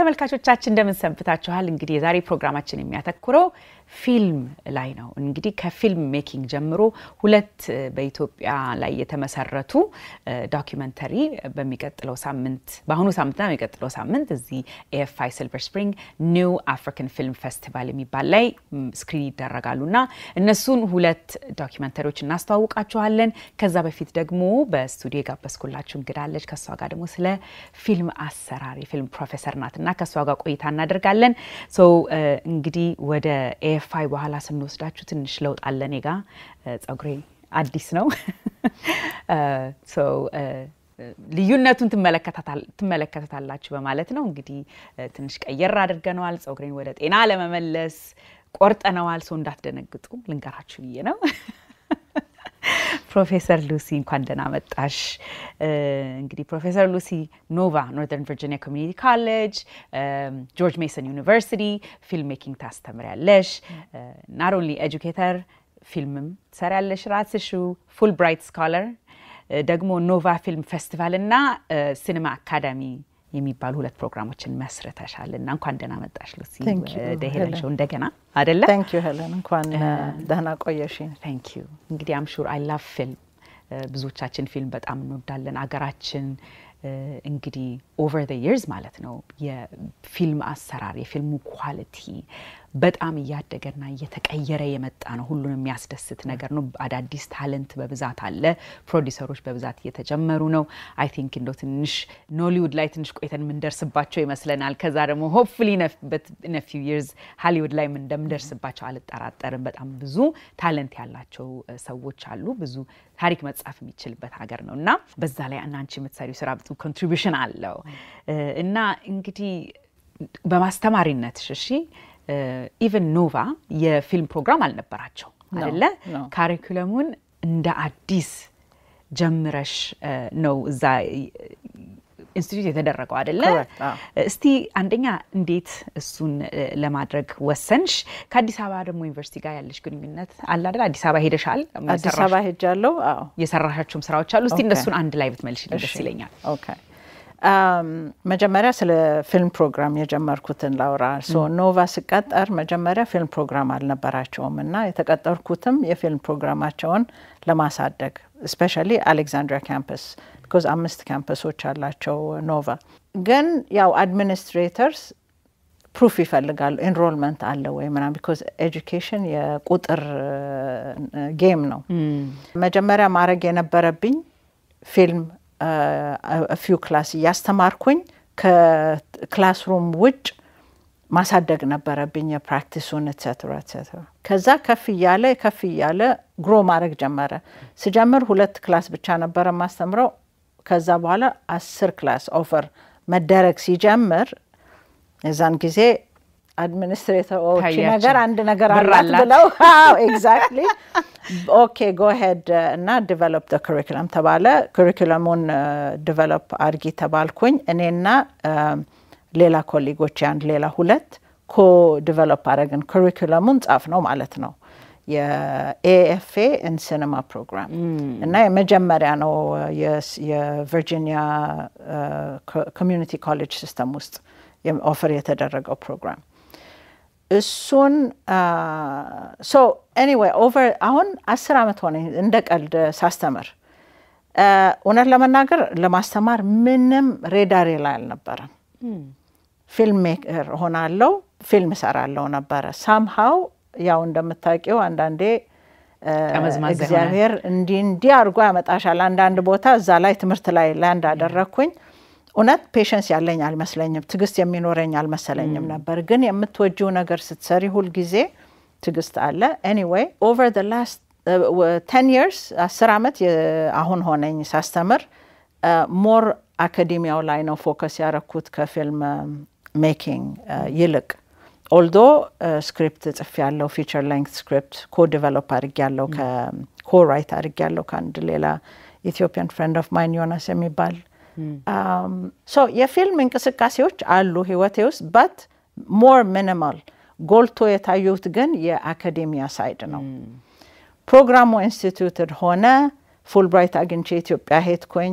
ተመልካቾቻችን እንደምን ሰንብታችኋል እንግዲህ የዛሬ ፕሮግራማችን የሚያተኩረው ፊልም ላይ ነው እንግዲህ ከፊልም ሜኪንግ ጀምሮ ሁለት በኢትዮጵያ ላይ የተመሰረቱ ዶክመንተሪ በሚቀጥለው ሳምንት በአሁኑ ሳምንትና በሚቀጥለው ሳምንት እዚህ AFI Silver Spring New African Film Festival የሚባል ላይ ስክሪን ይደረጋሉና እነሱን ሁለት ዶክመንተሪዎች እናስተዋውቃችኋለን ከዛ በፊት ደግሞ በስቱዲዮ ጋበስኩላችሁ እንግዳለች ከሷ ጋር ደግሞ ስለ ፊልም አሰራር የፊልም ፕሮፌሰር ናትና ከሷ ጋር ቆይታ እናደርጋለን ሶ እንግዲህ ወደ AFI በኋላ ስንወስዳችሁ ትንሽ ለውጥ አለ ኔጋ ጸጉሬ አዲስ ነው ሶ ልዩነቱን ትመለከታላችሁ በማለት ነው እንግዲህ ትንሽ ቀየር አድርገናል ጸጉሬን ወደ ጤና ለመመለስ ቆርጠናል ሶ እንዳትደነግጡ ልንገራችሁ ብዬ ነው ፕሮፌሰር ሉሲ እንኳን ደህና መጣሽ እንግዲህ ፕሮፌሰር ሉሲ ኖቫ ኖርዘርን ቨርጂኒያ ኮሚኒቲ ኮሌጅ ጆርጅ ሜሰን ዩኒቨርሲቲ ፊልም ሜኪንግ ታስተምሪያለሽ not only educator ፊልምም ትሰሪያለሽ ራስሽ ፉል ብራይት ስኮላር ደግሞ ኖቫ ፊልም ፌስቲቫል እና ሲኒማ አካዳሚ የሚባሉ ሁለት ፕሮግራሞችን መስርተሻልና እንኳን ደህና መጣሽ ሉሲ ደህና ሾው እንደገና አይደለ Thank you Helen እንኳን ደህና ቆየሽኝ Thank you እንግዲህ I'm sure I love film ብዙዎቻችን ፊልም በጣም እንወዳለን አገራችን እንግዲህ over the years ማለት ነው የፊልም አሰራር የፊልሙ ኳሊቲ በጣም ያደገና እየተቀየረ የመጣ ነው ሁሉንም የሚያስደስት ነገር ነው አዳዲስ ታለንት በብዛት አለ ፕሮዲዩሰሮች በብዛት እየተጀመሩ ነው I think እንደው ትንሽ ኖሊውድ ላይ ትንሽ ቆይተን ምን ደርስባቸው ይመስለናል ከዛ ደግሞ hopefully in a few years ሃሊውድ ላይ ምን እንደምደርስባቸው አልጠራጠርም በጣም ብዙ ታለንት ያላቸው ሰዎች አሉ ብዙ ታሪክ መጻፍ የሚችልበት ሀገር ነውና በዛ ላይ እናንቺ የምትሰሪው ስራ ብዙ ኮንትሪቢዩሽን አለው እና እንግዲህ በማስተማሪነት እሺ even Nova የፊልም ፕሮግራም አልነበራቸው አይደለ ካሪኩለሙን እንደ አዲስ ጀምረሽ ነው እዛ ኢንስቲትዩት የተደረገው አይደለ እስቲ አንደኛ እንዴት እሱን ለማድረግ ወሰንሽ ከአዲስ አበባ ደግሞ ዩኒቨርሲቲ ጋር ያለሽ ግንኙነት አለ አይደል አዲስ አበባ ሄደሻል አዲስ አበባ ሄጃለሁ አዎ የሰራሻቸውም ስራዎች አሉ እስቲ እነሱን አንድ ላይ ብትመልሽልኝ ደስ ይለኛል ኦኬ መጀመሪያ ስለ ፊልም ፕሮግራም የጀመርኩትን ላውራ ሶ ኖቫ ሲቀጠር መጀመሪያ ፊልም ፕሮግራም አልነበራቸውምና የተቀጠርኩትም የፊልም ፕሮግራማቸውን ለማሳደግ especially Alexandria campus because 5 ካምፓሶች አላቸው ኖቫ ግን ያው administrators proof ይፈልጋሉ enrollment አለ ወይ ምናምን because education የቁጥር ጌም ነው መጀመሪያ ማድረግ የነበረብኝ ፊልም a few class ያስተማርኩኝ ከክላስሩም ውጭ ማሳደግ ነበረብኝ የፕራክቲሱን etc ከዛ ከፍ ያለ ግሮ ማድረግ ጀመረ ሲጀምር 2 ክላስ ብቻ ነበር ማስተምረው ከዛ በኋላ 10 ክላስ ኦፈር መደረግ ሲጀምር የዛን ጊዜ administrator ነገር አንድ ነገር አላት ብለው exactly okay go ahead እና develop the curriculum ተባለ curriculum-ን develop አድርጊ ተባልኩኝ እኔና ሌላ ኮሊጎች አንድ ሌላ 2 co-develop አደረግን curriculum-ን ጻፍ ነው ማለት ነው የAFA in cinema program እና የመጀመሪያ ነው የቨርጂኒያ community college system ውስጥ ኦፈር የተደረገው ፕሮግራም እሱን so anyway over አሁን 10 አመት ሆነ እንደ ቀልድ ሳስተምር እውነት ለመናገር ለማስተማር ምንም ሬዳሪ ላይ አልነበረም ፊልም ሜከር ሆናለሁ ፊልም ሰራለሁ ነበር somehow ያው እንደምታውቂው አንዳንዴ እግዚአብሔር እንዲህ አድርጎ ያመጣሻል አንዳንድ ቦታ እዛ ላይ ትምህርት ላይ ላንድ አደረኩኝ እውነት ፔሸንስ ያለኝ አልመስለኝም ትግስት የሚኖረኝ አልመሰለኝም ነበር ግን የምትወጂው ነገር ስትሰሪ ሁሉ ጊዜ ትግስት አለ anyway over the last 10 years 10 አመት አሁን ሆነኝ ሳስተምር more አካዴሚያው ላይ ነው ፎከስ ያረኩት ከፊልም ሜኪንግ ይልቅ although script ጽፍ ያለው feature length script co-develop አድርጌያለሁ co-write አድርጌያለሁ ከአንድ ሌላ Ethiopian friend of mine ዮናስ የሚባል so የፊልም እንቅስቃሴዎች አሉ ህይወቴ ውስጥ but more minimal ጎልቶ የታዩት ግን የአካዴሚያ ሳይድ ነው ፕሮግራሙ ኢንስቲትዩትድ ሆነ ፉልብራይት አግኝቼ ኢትዮጵያ ሄድኩኝ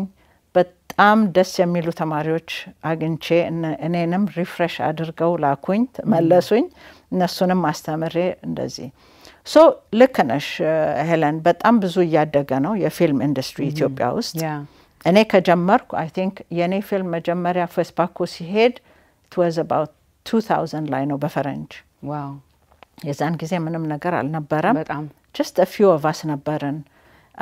በጣም ደስ የሚሉ ተማሪዎች አግኝቼ እኔንም ሪፍሬሽ አድርገው ላኩኝ መለሱኝ እነሱንም አስተምሬ እንደዚህ ሶ ልክ ነሽ ሄለን በጣም ብዙ እያደገ ነው የፊልም ኢንዱስትሪ ኢትዮጵያ ውስጥ እኔ ከጀመርኩ I think የኔ ፊልም መጀመሪያ ፌስፓኮ ሲሄድ it was about 2000 ላይ ነው በፈረንጅ ዋው የዛን ጊዜ ምንም ነገር አልነበረም በጣም just a few of us ነበርን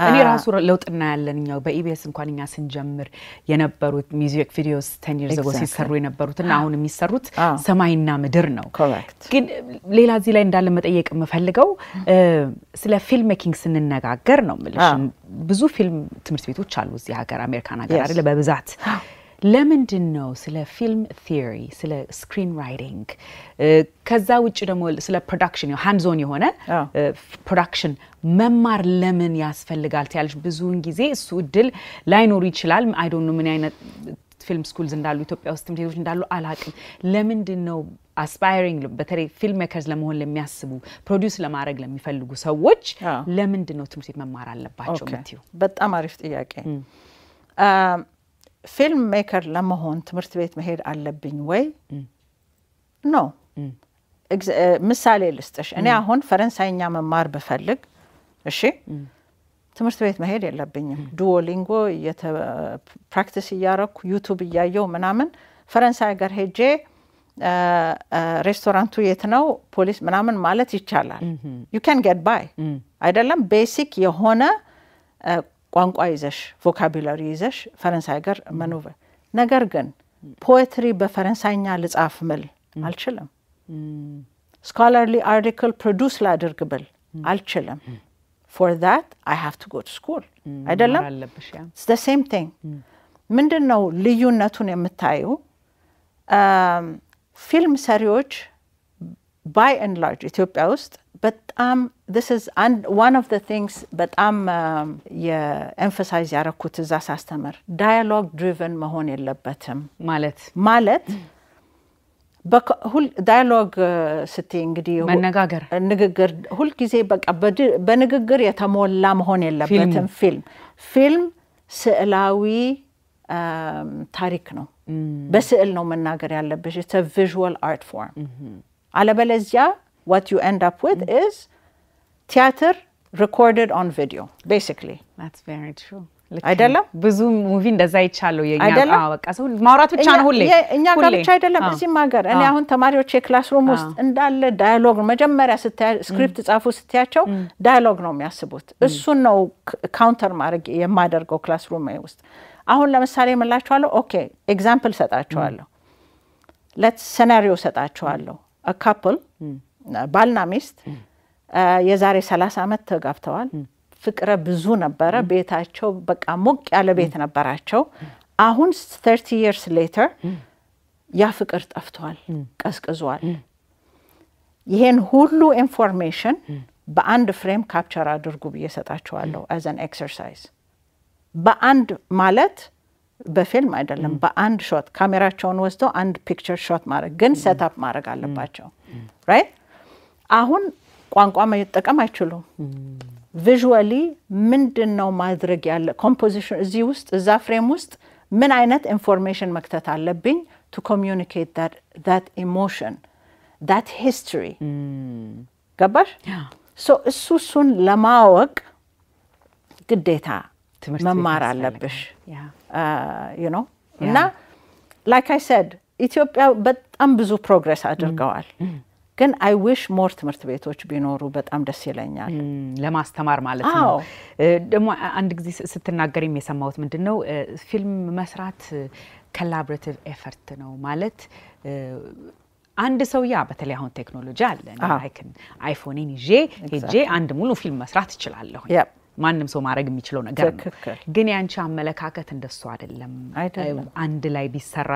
እኔ ራሱ ለውጥና ያለንኛው በኢቢኤስ እንኳን እኛ ስንጀምር የነበሩት ሚውዚክ ቪዲዮስ 10 years ago ሲሰሩ የነበሩትና አሁን የሚሰሩት ሰማይና ምድር ነው ግን ሌላ እዚህ ላይ እንዳለ መጠየቅ የምፈልገው ስለ ፊልም ሜኪንግ ስንነጋገር ነው ማለት ብዙ ፊልም ትምህርት ቤቶች አሉ እዚህ ሀገር አሜሪካን ሀገር አይደለ በብዛት ለምንድን ነው ስለ ፊልም ቲዮሪ ስለ ስክሪን ራይቲንግ ከዛ ውጭ ደግሞ ስለ ፕሮዳክሽን ሃንድስ ኦን የሆነ ፕሮዳክሽን መማር ለምን ያስፈልጋል ታያለሽ ብዙውን ጊዜ እሱ እድል ላይኖር ይችላል አይ ዶንት ኖ ምን አይነት ፊልም ስኩልስ እንዳሉ ኢትዮጵያ ውስጥ ትምህርት ቤቶች እንዳሉ አላቅም ለምንድን ነው አስፓይሪንግ በተለይ ፊልም ሜከርስ ለመሆን ለሚያስቡ ፕሮዲዩስ ለማድረግ ለሚፈልጉ ሰዎች ለምንድን ነው ትምህርት ቤት መማር አለባቸው ምትዩ በጣም አሪፍ ጥያቄ ፊልም ሜከር ለመሆን ትምህርት ቤት መሄድ አለብኝ ወይ ኖ ምሳሌ ልስጥሽ እኔ አሁን ፈረንሳይኛ መማር በፈልግ እሺ ትምህርት ቤት መሄድ የለብኝም ዱኦሊንጎ ፕራክቲስ ያያረኩ ዩቲዩብ ያያየው ምናምን ፈረንሳይ ጋር ሄጄ ሬስቶራንቱ የት ነው ፖሊስ ምናምን ማለት ይቻላል you can get by አይደለም ቤሲክ የሆነ ቋንቋ ይዘሽ ቮካቡላሪ ይዘሽ ፈረንሳይ ጋር ማኑቨር ነገር ግን ፖኤትሪ በፈረንሳይኛ ልጻፍ ምል አልችልም ስኮላርሊ አርቲክል ፕሮዲዩስ ላድርግ ብል አልችልም for that I have to go to school አይደለም it's the same thing ምንድነው ልዩነቱን የምታዩ ፊልም ሰሪዎች by and large ኢትዮጵያ ውስጥ በጣም this is one of the things በጣም የኤምፋሳይዝ ያረኩት እዛ ሳስተምር ዳያሎግ ድሪቨን መሆን የለበትም ማለት በሁል ዳያሎግ ስትይ እንግዲህ መነጋገር ንግግር ሁሉ ጊዜ በቃ በንግግር የተሞላ መሆን የለበትም ፊልም ስዕላዊ ታሪክ ነው በስዕል ነው መናገር ያለብሽ it's a visual art form አለበለዚያ what you end up with is theater recorded on video basically that's very true አይደለም ብዙ ሙቪ እንደዛ ይቻለው የኛ በቃ ሰው ማውራት ብቻ ነው ሁሌ እኛ ጋር ብቻ አይደለም እዚህ ማገር እኔ አሁን ተማሪዎች የክላስሩም ውስጥ እንዳለ ዳያሎግ መጀመሪያ ስክሪፕት ጻፉ ስትያቸው ዳያሎግ ነው የሚያስቡት እሱ ነው ካውንተር ማድረግ የማደርገው ክላስሩም ውስጥ አሁን ለምሳሌ መላችኋለሁ ኦኬ ኤግዛምፕል ሰጣችኋለሁ let's scenario ሰጣችኋለሁ a couple ባልና ሚስት የዛሬ 30 አመት ተጋብተዋል ፍቅረ ብዙ ነበረ ቤታቸው በቃ ሞቅ ያለ ቤት ነበራቸው አሁን 30 years later ያ ፍቅር ጠፍቷል ቀዝቅዟል ይሄን ሁሉ ኢንፎርሜሽን በአንድ ፍሬም ካፕቸር አድርጉ በየሰጣቸዋለሁ as an exercise በአንድ ማለት በፊልም አይደለም በአንድ ሾት ካሜራቸውን ወስዶ አንድ ፒክቸር ሾት ማድረግ ግን ሴትአፕ ማድረግ አለባቸው right አሁን ቋንቋ መጠቀም አይችሉም ቪዥዋሊ ምንድነው ማድረግ ያለ ኮምፖዚሽን እዚህ ውስጥ እዛ ፍሬም ውስጥ ምን አይነት ኢንፎርሜሽን መክተት አለብኝ to communicate that emotion that history ገባሽ so እሱን ለማወቅ ግዴታ መማር አለብሽ you know እና like I said ኢትዮጵያ በጣም ብዙ ፕሮግሬስ አድርገዋል ግን I wish more ትምህርት ቤቶች ቢኖሩ በጣም ደስ ይለኛል ለማስተማር ማለት ነው ደግሞ አንድ ጊዜ ስትናገሪም የሰማሁት ምንድነው ፊልም መስራት collaborative effort ነው ማለት አንድ ሰው ያ በተለይ አሁን ቴክኖሎጂ አለ አይፎንን ይዤ አንድ ሙሉ ፊልም መስራት ይችላልሁ ማንንም ሰው ማድረግ የሚችለው ነገር ነው ግን ያንቺ አመለካከት እንደሱ አይደለም አንድ ላይ ቢሰራ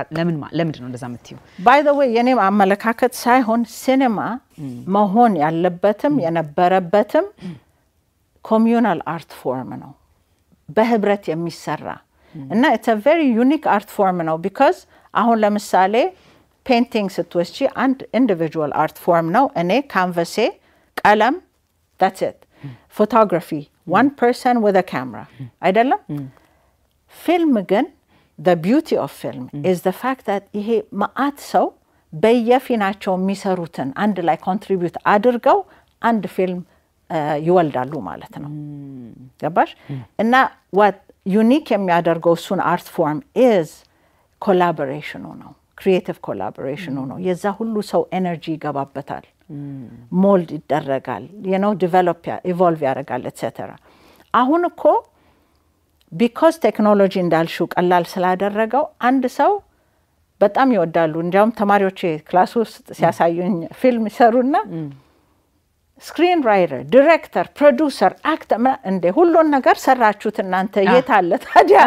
ለምንድን ነው እንደዛ የምትዩ by the way የኔ አመለካከት ሳይሆን ሲኒማ መሆን ያለበትም የነበረበትም communal art form ነው በህብረት የሚሰራ እና it's a very unique art form ነው because አሁን ለምሳሌ painting ስትወስጂ አንድ individual art form ነው እኔ ካንቫሴ ቀለም that's it photography one person with a camera አይደለም ፊልም ግን the beauty of film is the fact that ይሄ ማአት ሰው በየፊናቸው የሚሰሩትን አንድ ላይ ኮንትሪቢዩት አድርገው አንድ ፊልም ይወልዳሉ ማለት ነው ገባሽ እና what unique የሚያደርገው እሱን አርት ፎርም is collaboration ነው creative collaboration ነው የዛ ሁሉ ሰው ኤነርጂ ይገባበታል ሞልድ ይደረጋል you know develop evolve ያደርጋል etc አሁን እኮ because technology እንዳልሽው ቀላል ስላደረገው አንድ ሰው በጣም ይወዳሉ እንዲያውም ተማሪዎቼ ክላስ ውስጥ ሲያሳዩኝ ፊልም ይሰሩና ስክሪን ራይተር ዳይሬክተር ፕሮዲዩሰር አክተር እንደ ሁሉን ነገር ሰራችሁት እናንተ የት አለ ታዲያ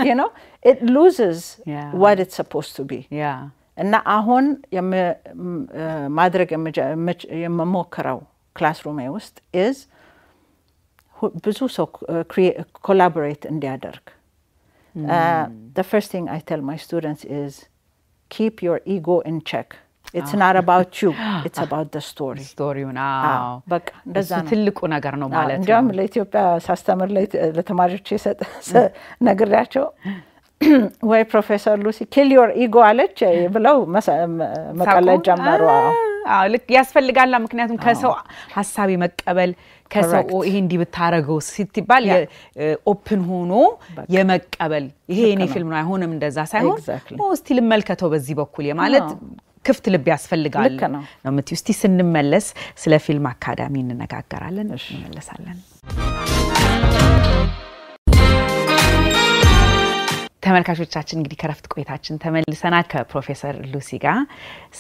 you know it loses what it's supposed to be እና አሁን ማድረግ የምሞክረው ክላስሩም ውስጥ is ብዙ ሰው collaborate እንዲያደርግ the first thing I tell my students is keep your ego in check it's not about you it's about the story now በቃ እንደዛ ነው ትልቁ ነገር ነው ማለት ነው እንዲያውም ለኢትዮጵያ ሳስተምር ለተማሪዎች ነግራቸው ወይ ፕሮፌሰር ሉሲ kill your ego አለች ብለው መቀለድ ጀመሩ ልክ ያስፈልጋል ምክንያቱም ከሰው ሐሳብ መቀበል ከሰው ይሄ እንዲ ብታረገው ሲትባል ኦፕን ሆኖ የመቀበል ይሄ እኔ ፊልም ነው አይሆንም እንደዛ ሳይሆን እስቲ ልመልከተው በዚህ በኩል የማለት ክፍት ልብ ያስፈልጋል ነው ምትይ እስቲ ስንመለስ ስለ ፊልም አካዳሚ እንነጋገራለን እንመለሳለን ተመልካቾቻችን እንግዲህ ከረፍት ቆይታችን ተመልሰናል ከፕሮፌሰር ሉሲ ጋር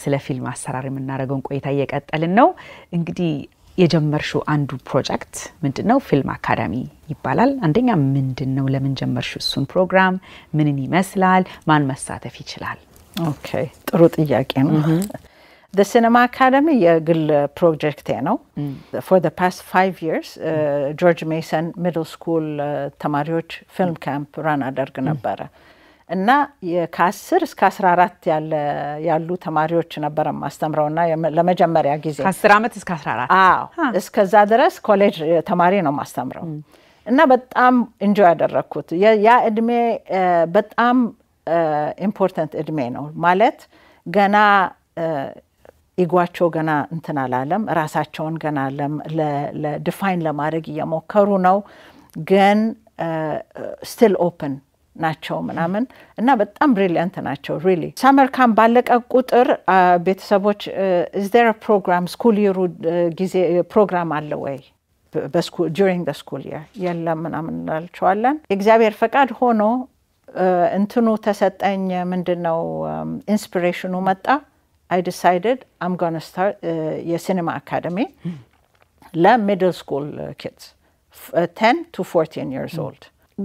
ስለ ፊልም አሰራር የምናደርገውን ቆይታ እየቀጠልን ነው እንግዲህ የጀመርሽው አንዱ ፕሮጀክት ምንድነው ፊልም አካዳሚ ይባላል አንደኛ ምንድነው ለምን ጀመርሽው እሱን ፕሮግራም ምንን ይመስላል ማን መሳተፍ ይችላል ኦኬ ጥሩ ጥያቄ ነው The Cinema Academy የግል ፕሮጀክት ነው for the past 5 years George Mason Middle School ተማሪዎች ፊልም ካምፕ ራን አደርግ ነበር እና ከ10 እስከ 14 ያሉ ተማሪዎች ነበር ማስተምረውና ለመጀመሪያ ጊዜ ከ10 አመት እስከ 14 እስከዛ ድረስ ኮሌጅ ተማሪ ነው ማስተምረው እና በጣም ኢንጆይ ያደረኩት ያ እድሜ በጣም ኢምፖርታንት እድሜ ነው ማለት ገና ኢጓቸው ገና እንትን አላለም ራሳቸውን ገና ለዲፋይን ለማድረግ እየሞከሩ ነው ግን still open ናቸው ምናምን እና በጣም ብሪሊያንት ናቸው really summer camp ባለቀ ቁጥር ቤተሰቦች is there a program school year ጊዜ ፕሮግራም አለ ወይ በስኩል during the school year የለም ምናምን እንላቸዋለን እግዚአብሔር ፈቃድ ሆኖ እንትኑ ተሰጠኝ ምንድነው ኢንስፒሬሽኑ መጣ I decided I'm going to start a cinema academy for middle school kids 10 to 14 years old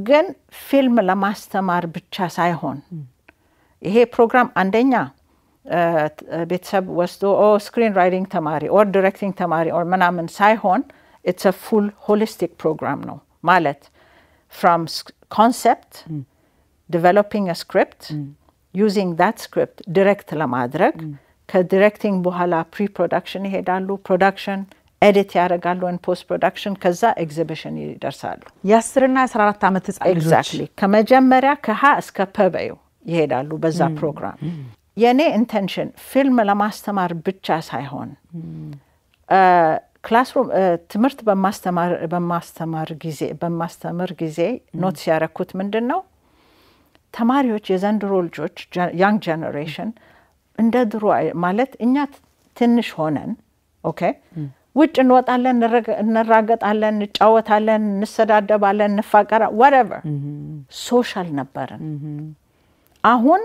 ግን ፊልም ለማስተማር ብቻ ሳይሆን ይሄ ፕሮግራም አንደኛ ቤተሰብ ወስዶ ስክሪን ራይቲንግ ተማሪ or directing ተማሪ or ምናምን ሳይሆን it's a full holistic program ነው ማለት from concept developing a script using that script direct ለማድረግ ከዲሬክቲንግ በኋላ ፕሪ-ፕሮዳክሽን ይሄዳሉ ፕሮዳክሽን ኤዲት ያደርጋሉ and post production ከዛ ኤግዚቢሽን ይደርሳሉ የ10 እና 14 አመት ህፃን ልጆች exactly ከመጀመሪያ ከሀ እስከ ፐበዩ ይሄዳሉ በዛ ፕሮግራም የኔ ኢንቴንሽን ፊልም ለማስተማር ብቻ ሳይሆን ክላስሩም ትምህርት በማስተማር ጊዜ ኖት ያረኩት ምንድነው ተማሪዎች የዘንድሮ ልጆች young generation እንደ ድሮ ማለት እኛ ትንሽ ሆነን ኦኬ ውጭ እንወጣለን እንራገጣለን እንጫወታለን እንሰዳደባለን እንፋቀራ whatever ሶሻል ነበርን አሁን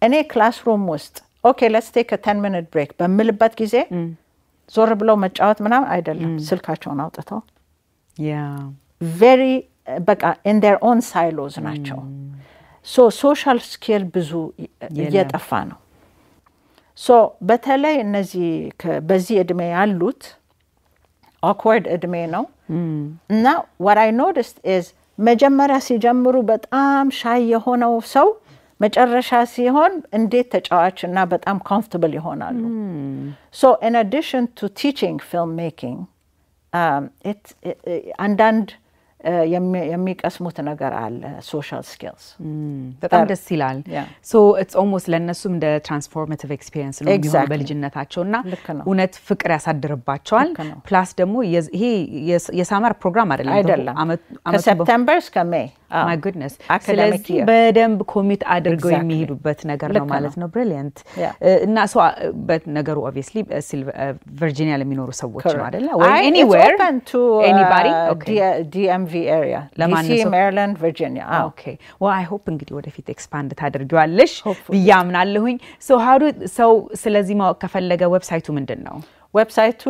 እኔ ክላስሩም ውስጥ ኦኬ let's take a 10 minute break በመልበት ጊዜ ዞር ብለው መጫወት ምናምን አይደለም ስልካቸውን አውጥተው very በቃ in their own silos ናቸው so social skill ብዙ እየጠፋ ነው so በተለይ እነዚህ በዚህ እድሜ ያሉት awkward እድሜ ነው እና what I noticed is መጀመሪያ ሲጀምሩ በጣም ሻይ የሆነው ሰው መጨረሻ ሲሆን እንዴት ተጫዋችና በጣም comfortable ይሆናሉ so in addition to teaching filmmaking አንዳንድ የሚቀስሙት ነገር አለ social skills በጣም ደስ ይላል so it's almost ለነሱም እንደ transformative experience ነው የሚሆነው በልጅነታቸውና እውነት ፍቅር ያሳድርባቸዋል ፕላስ ደግሞ ይሄ የሳመር ፕሮግራም አይደለም ከሴፕቴምበር እስከ ሜይ my goodness ስለዚህ በደንብ ኮሚት አድርገው የሚሄዱበት ነገር ነው ማለት ነው brilliant እና so በነገሩ obviously ቨርጂኒያ ለሚኖሩ ሰዎች ነው አይደል ወይ anywhere anybody okay DMV area DC Maryland Virginia okay well I hope እንግዲህ ወደፊት ኤክስፓንድ ታደርጊዋለሽ ብያምናለሁኝ so how do so ስለዚህ ማወቅ ከፈለገ ዌብሳይቱ ምንድነው ዌብሳይቱ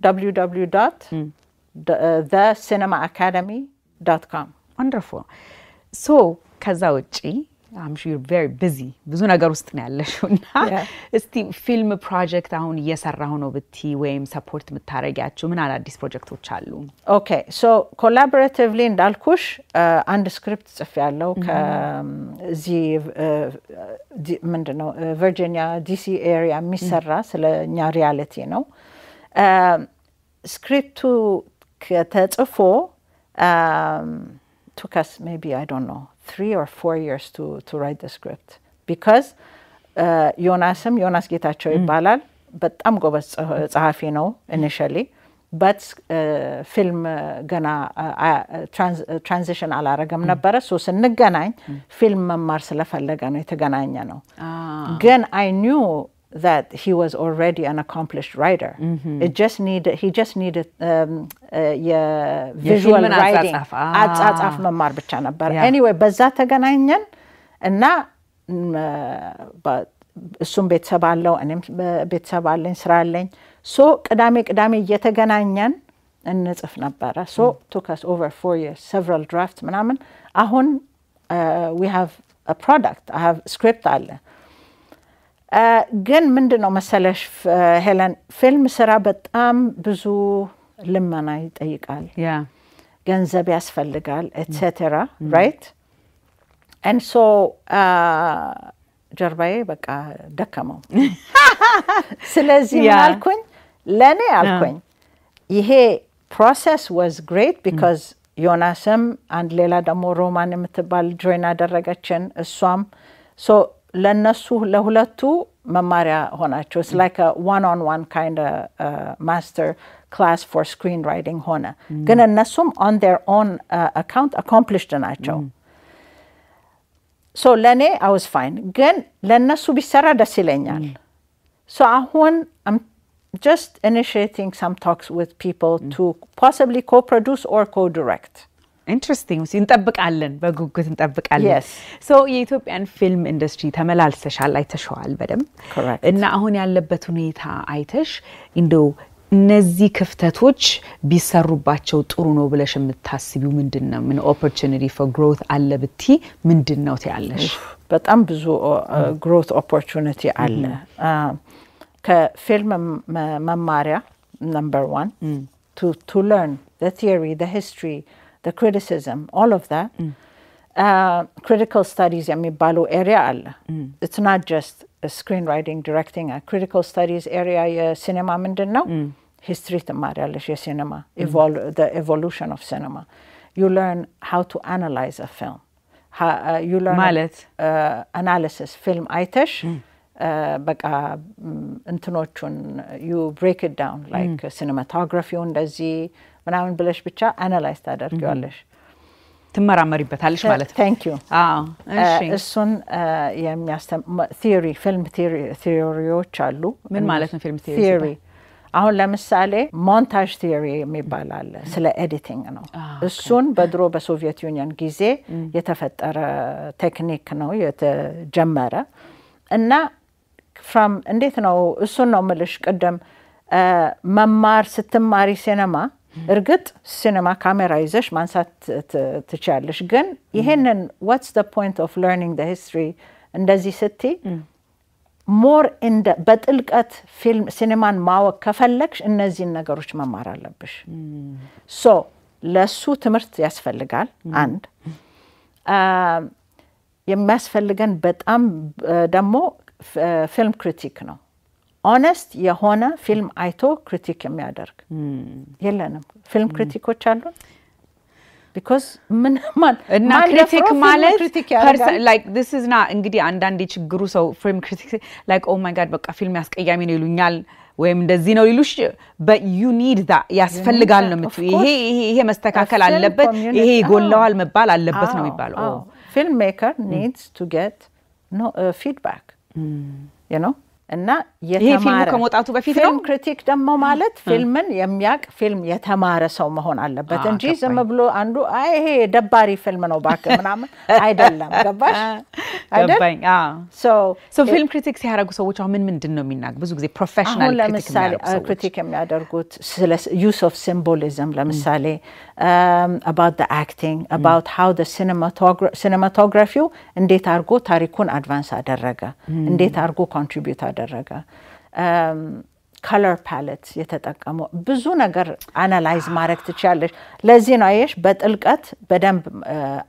www.thecinemacademy.com wonderful so ከዛ ውጪ I'm sure you're very busy ብዙ ነገር ውስጥ ነው ያለሽውና እስቲ ፊልም ፕሮጀክት አሁን እየሰራሁ ነው ብቲ ወይም ሰፖርት ምታረጋችሁ ምን አዲስ ፕሮጀክቶች አሉ Okay so collaboratively እንዳልኩሽ አንድ ስክሪፕት ጽፍ ያለው ከዚ ምንድነው ቨርጂኒያ DC ኤሪያ የሚሰራ ስለኛ ሪያሊቲ ነው ስክሪፕቱ ከተጽፎ took us maybe I don't know 3 or 4 years to write the script because ዮናስ ጌታቸው ይባላል በጣም ጎበዝ ጸሐፊ ነው initially but film ገና transition አላረገም ነበር so ስንገናኝ ፊልም መማር ስለፈለገ ነው የተገናኘ ነው ግን I knew that he was already an accomplished writer he just needed visual writing አጻጻፍ መማር ብቻ ነበር anyway በዛ ተገናኘን እና እሱም ቤተሰብ አለው እኔም ቤተሰብ አለኝ ስራ አለኝ so ቅዳሜ እየተገናኘን እንጽፍ ነበር so took us over 4 years several drafts ምናምን አሁን we have a product I have script አለ ግን ምንድነው መሰለሽ ሄለን ፊልም ስራ በጣም ብዙ ልመና ይጠይቃል ገንዘብ ያስፈልጋል etc right and so ጀርባዬ በቃ ደከመው ስለዚህ ማልኩኝ ለኔ አልኩኝ ይሄ process was great because ዮናስም አንድ ሌላ ደግሞ ሮማን የምትባል ጆይን አደረገችን እሷም so ለነሱ ለሁለቱ መማሪያ ሆናቸው it's like a one-on-one kind of master class for screenwriting ሆነ ግን እነሱም on their own account accomplished ናቸው so ለኔ I was fine ግን ለነሱ ቢሰራ ደስ ይለኛል so አሁን I'm just initiating some talks with people to possibly co-produce or co-direct interesting እንጠብቃለን በጉጉት እንጠብቃለን yes so የኢትዮጵያን ፊልም ኢንደስትሪ ተመላልሰሻል አይተሽዋል በደም እና አሁን ያለበት ሁኔታ አይተሽ እንደው እነዚህ ክፍተቶች ቢሰሩባቸው ጥሩ ነው ብለሽ የምታስቢው ምንድነው ምን opportunity for growth አለ ብቲ ምንድነው ትያለሽ በጣም ብዙ growth opportunity አለ ከፊልም መማሪያ number 1 to learn the theory the history the criticism all of that critical studies የሚባለው area አለ it's not just screenwriting directing a critical studies area የሲኔማ ምንድነው history ትማሪያለሽ የሲኔማ the evolution of cinema you learn how to analyze a film you learn analysis film አይተሽ በቃ እንትኖቹን you break it down like cinematography እንደዚህ ምናምን ብለሽ ብቻ አናላይዝ ታደርጊዋለሽ ትመራመሪበታለሽ ማለት ነው thank you እሺ እሱን theory film theoryዎች አሉ ምን ማለት ነው film theory አሁን ለምሳሌ ሞንታጅ ቲዮሪ የሚባል አለ ስለ ኤዲቲንግ ነው እሱን በድሮ በሶቪየት ዩኒየን ጊዜ የተፈጠረ ቴክኒክ ነው የተጀመረ እና from እንዴት ነው እሱን ነው ምልሽ ቀደም መማር ስትማሪ ሲኔማ እርግጥ ሲኔማ ካሜራ ይዘሽ ማንሳት ትቻለሽ ግን ይሄንን what's the point of learning the history እንደዚህ ስትይ more in the በጥልቀት ፊልም ሲኔማን ማወቅ ከፈለግሽ እነዚህን ነገሮች መማር አለብሽ so ለሱ ትምህርት ያስፈልጋል አንድ የሚያስፈልገን በጣም ደግሞ ፊልም ክሪቲክ ነው honest የሆነ ፊልም አይቶ ክሪቲክ የሚያደርግ የለንም ፊልም ክሪቲኮች አሉ because man እና ክሪቲክ ማለት like this is not እንግዲህ አንዳንዴ ችግሩ ሰው ፊልም ክሪቲክ like oh my god በቃ ፊልም ያስቀያሚ ነው ይሉኛል ወይም እንደዚህ ነው ይሉሽ but you need that ያስፈልጋል ነው የምትዩ ይሄ መስተካከል አለበት ይሄ ይጎላዋል መባል አለበት ነው የሚባለው filmmaker needs to get feedback you know እና የተማረ ከመውጣቱ በፊት ነው ፊልም ክሪቲክ ደግሞ ማለት ፊልምን የሚያቅ ፊልም የተማረ ሰው መሆን አለበት እንጂ ዝም ብሎ አንዱ አይ ይሄ ደባሪ ፊልም ነው ባክ ምናምን አይደለም ገባሽ ገባኝ so film critics ሲያደርጉ ሰዎች አሁን ምንድነው የሚናገር ብዙ ጊዜ ፕሮፌሽናል ክሪቲክ የሚያደርጉት ስለ use of symbolism ለምሳሌ about the acting about how the cinematography እንዴት አድርጎ ታሪኩን አድቫንስ አደረገ እንዴት አድርጎ ኮንትሪቢዩት አደረገ color palette የተጠቀሙ ብዙ ነገር አናላይዝ ማድረግ ትችላለሽ ለዚህ ነው አይሽ በጥልቀት በደንብ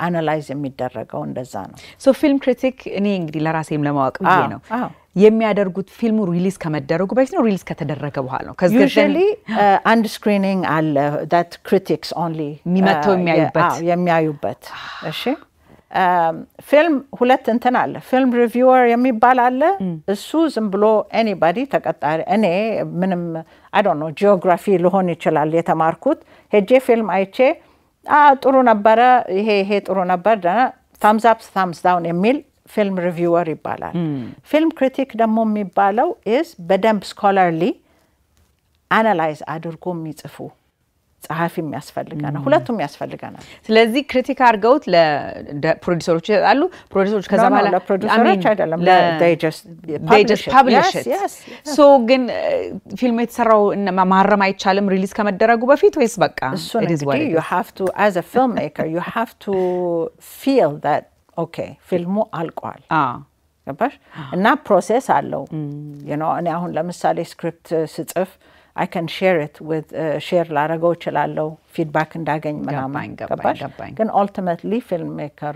አናላይዝ የሚደረገው እንደዛ ነው so film critic እኔ እንግዲህ ለራሴም ለማወቅ ብዬ ነው የሚያደርጉት ፊልሙ ሪሊዝ ከመደረጉ በፊት ነው ሪሊዝ ከተደረገ በኋላ ነው usually and screening አለ that critics only የሚያዩበት እሺ ፊልም ሁለት እንትን አለ ፊልም ሪቪወር የሚባል አለ እሱ ዝም ብሎ anybody ተቀጣሪ እኔ ምንም I don't know ጂኦግራፊ ሊሆን ይችላል የተማርኩት ሄጄ ፊልም አይቼ ጥሩ ነበር ይሄ ጥሩ ነበር thumbs up thumbs down የሚል ፊልም ሪቪወር ይባላል ፊልም ክሪቲክ ደግሞ የሚባለው is በደንብ scholarly analyze አድርጎ የሚጽፉ ጸሐፊ የሚያስፈልጋና ሁለቱም ያስፈልጋና ስለዚህ ክሪቲክ አርገውት ለፕሮዲዩሰሮች ይጣሉ ፕሮዲዩሰሮች ከዛ በኋላ ለፕሮዲዩሰሮች አይደለም they just publish it so ግን ፊልም የተሰራው ማረም አይቻልም ሪሊዝ ከመደረጉ በፊት ወይስ በቃ it is what you have to as a filmmaker you have to feel that okay ፊልሙ አልቋል ገባሽ እና ፕሮሰስ አለው you know እኔ አሁን ለምሳሌ ስክሪፕት ስጽፍ I can share it with share ላረገው ይችላልው feedback እንዳገኝ ምናምን ገባሽ ግን ultimately filmmaker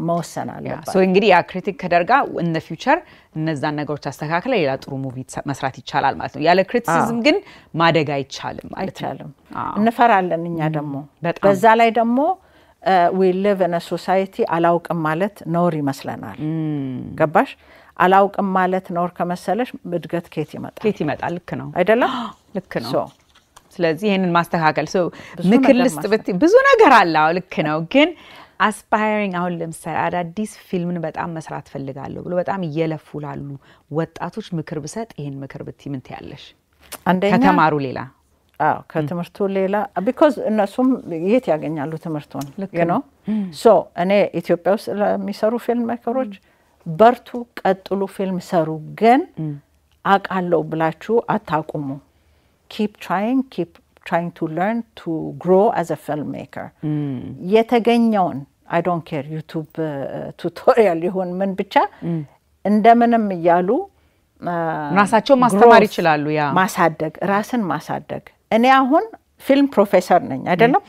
መወሰን አለበት so እንግዲህ ያ ክሪቲክ ከደርጋ in the future እነዛን ነገሮች አስተካክለ ሌላ ጥሩ ሙቪ መስራት ይቻላል ማለት ነው ያለ ክሪቲሲዝም ግን ማደግ አይቻልም ማለት አይቻልም እንፈራለን እኛ ደግሞ በዛ ላይ ደግሞ we live in a society አላውቅም ማለት ኖር ይመስለናል ገባሽ አላውቅም ማለት ኖር ከመሰለሽ እድገት ከየት ይመጣል ልክ ነው አይደለም ልክ ነው ስለዚህ ይሄንን ማስተካከል so ምክር ልስጥ ብዙ ነገር አለ ልክ ነው ግን aspiring አሁን ለምሳሌ አዳዲስ ፊልምን በጣም መስራት ፈልጋለሁ ብሎ በጣም እየለፉላሉ ወጣቶች ምክር ብሰጥ ይሄን ምክር ብትይ ምን ትያለሽ አንደኛ ከተማሩ ሌላ ከትምህርቱ ሌላ because እነሱም የት ያገኛሉ ትምህርቱን you know so እኔ ኢትዮጵያ ውስጥ ለሚሰሩ ፊልም ሜከሮች በርቱ ቀጥሉ ፊልም ሰሩ ግን አቃለው ብላችሁ አታቁሙ keep trying to learn to grow as a filmmaker የተገኘውን I don't care YouTube tutorial ይሁን ምን ብቻ እንደምንም ይያሉ ራሳቸው ማስተማር ይችላሉ ያ ማሳደግ ራስን ማሳደግ እኔ አሁን ፊልም ፕሮፌሰር ነኝ አይደለም